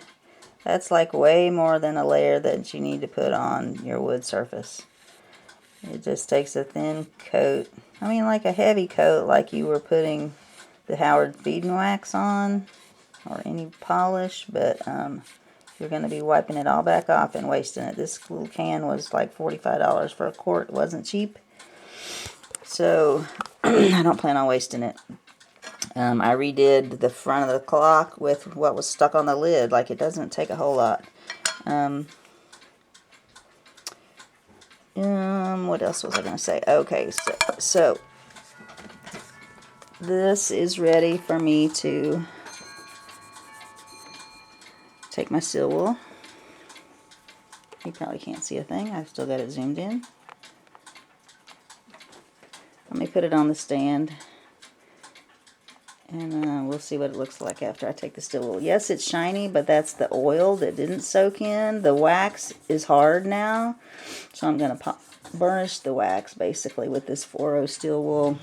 That's like way more than a layer that you need to put on your wood surface. It just takes a thin coat. I mean, like a heavy coat, like you were putting the Howard feeding wax on or any polish, but you're going to be wiping it all back off and wasting it. This little can was like $45 for a quart. It wasn't cheap. So I don't plan on wasting it. I redid the front of the clock with what was stuck on the lid. Like, it doesn't take a whole lot. What else was I going to say? Okay, so this is ready for me to take my seal wool. You probably can't see a thing. I've still got it zoomed in. Let me put it on the stand, and we'll see what it looks like after I take the steel wool. Yes, it's shiny, but that's the oil that didn't soak in. The wax is hard now, so I'm going to burnish the wax basically with this 4-0 steel wool.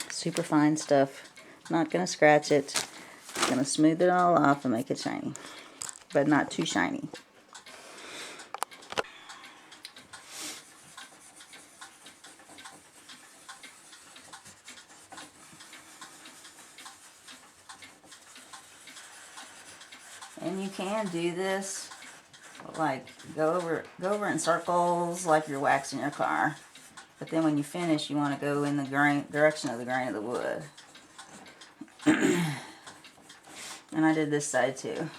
Super fine stuff. Not going to scratch it. Going to smooth it all off and make it shiny, but not too shiny. And you can do this, like go over in circles like you're waxing your car. But then when you finish, you want to go in the direction of the grain of the wood. And I did this side too.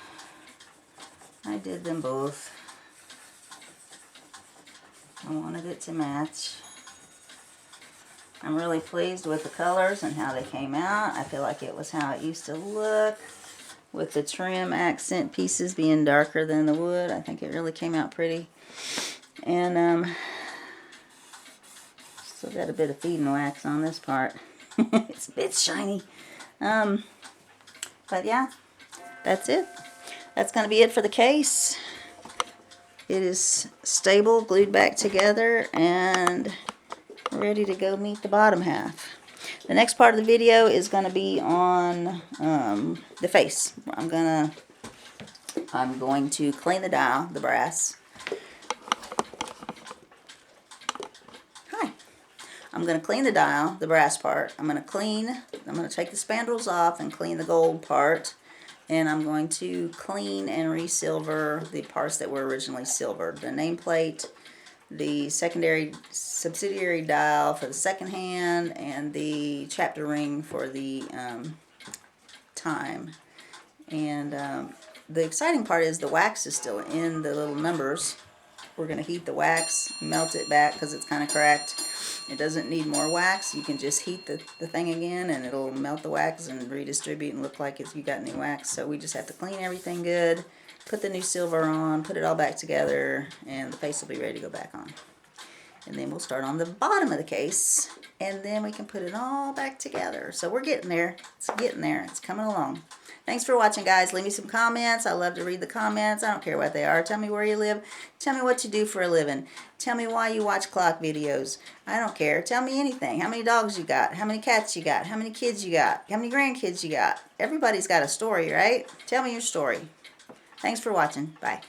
I did them both. I wanted it to match. I'm really pleased with the colors and how they came out. I feel like it was how it used to look, with the trim accent pieces being darker than the wood. I think it really came out pretty. And still got a bit of feeding wax on this part. It's a bit shiny. But yeah, that's it. That's going to be it for the case. It is stable, glued back together, and ready to go meet the bottom half. The next part of the video is going to be on the face. I'm going to clean the dial, the brass. Hi. I'm going to clean the dial, the brass part. I'm going to take the spandrels off and clean the gold part. And I'm going to clean and re-silver the parts that were originally silvered. The nameplate, the subsidiary dial for the second hand, and the chapter ring for the time. And the exciting part is the wax is still in the little numbers. We're going to heat the wax, melt it back because it's kind of cracked. It doesn't need more wax. You can just heat the thing again and it'll melt the wax and redistribute and look like you got new wax. So we just have to clean everything good, put the new silver on, put it all back together, and the face will be ready to go back on. And then we'll start on the bottom of the case, and then we can put it all back together. So we're getting there. It's getting there. It's coming along. Thanks for watching, guys. Leave me some comments. I love to read the comments. I don't care what they are. Tell me where you live. Tell me what you do for a living. Tell me why you watch clock videos. I don't care. Tell me anything. How many dogs you got? How many cats you got? How many kids you got? How many grandkids you got? Everybody's got a story, right? Tell me your story. Thanks for watching. Bye.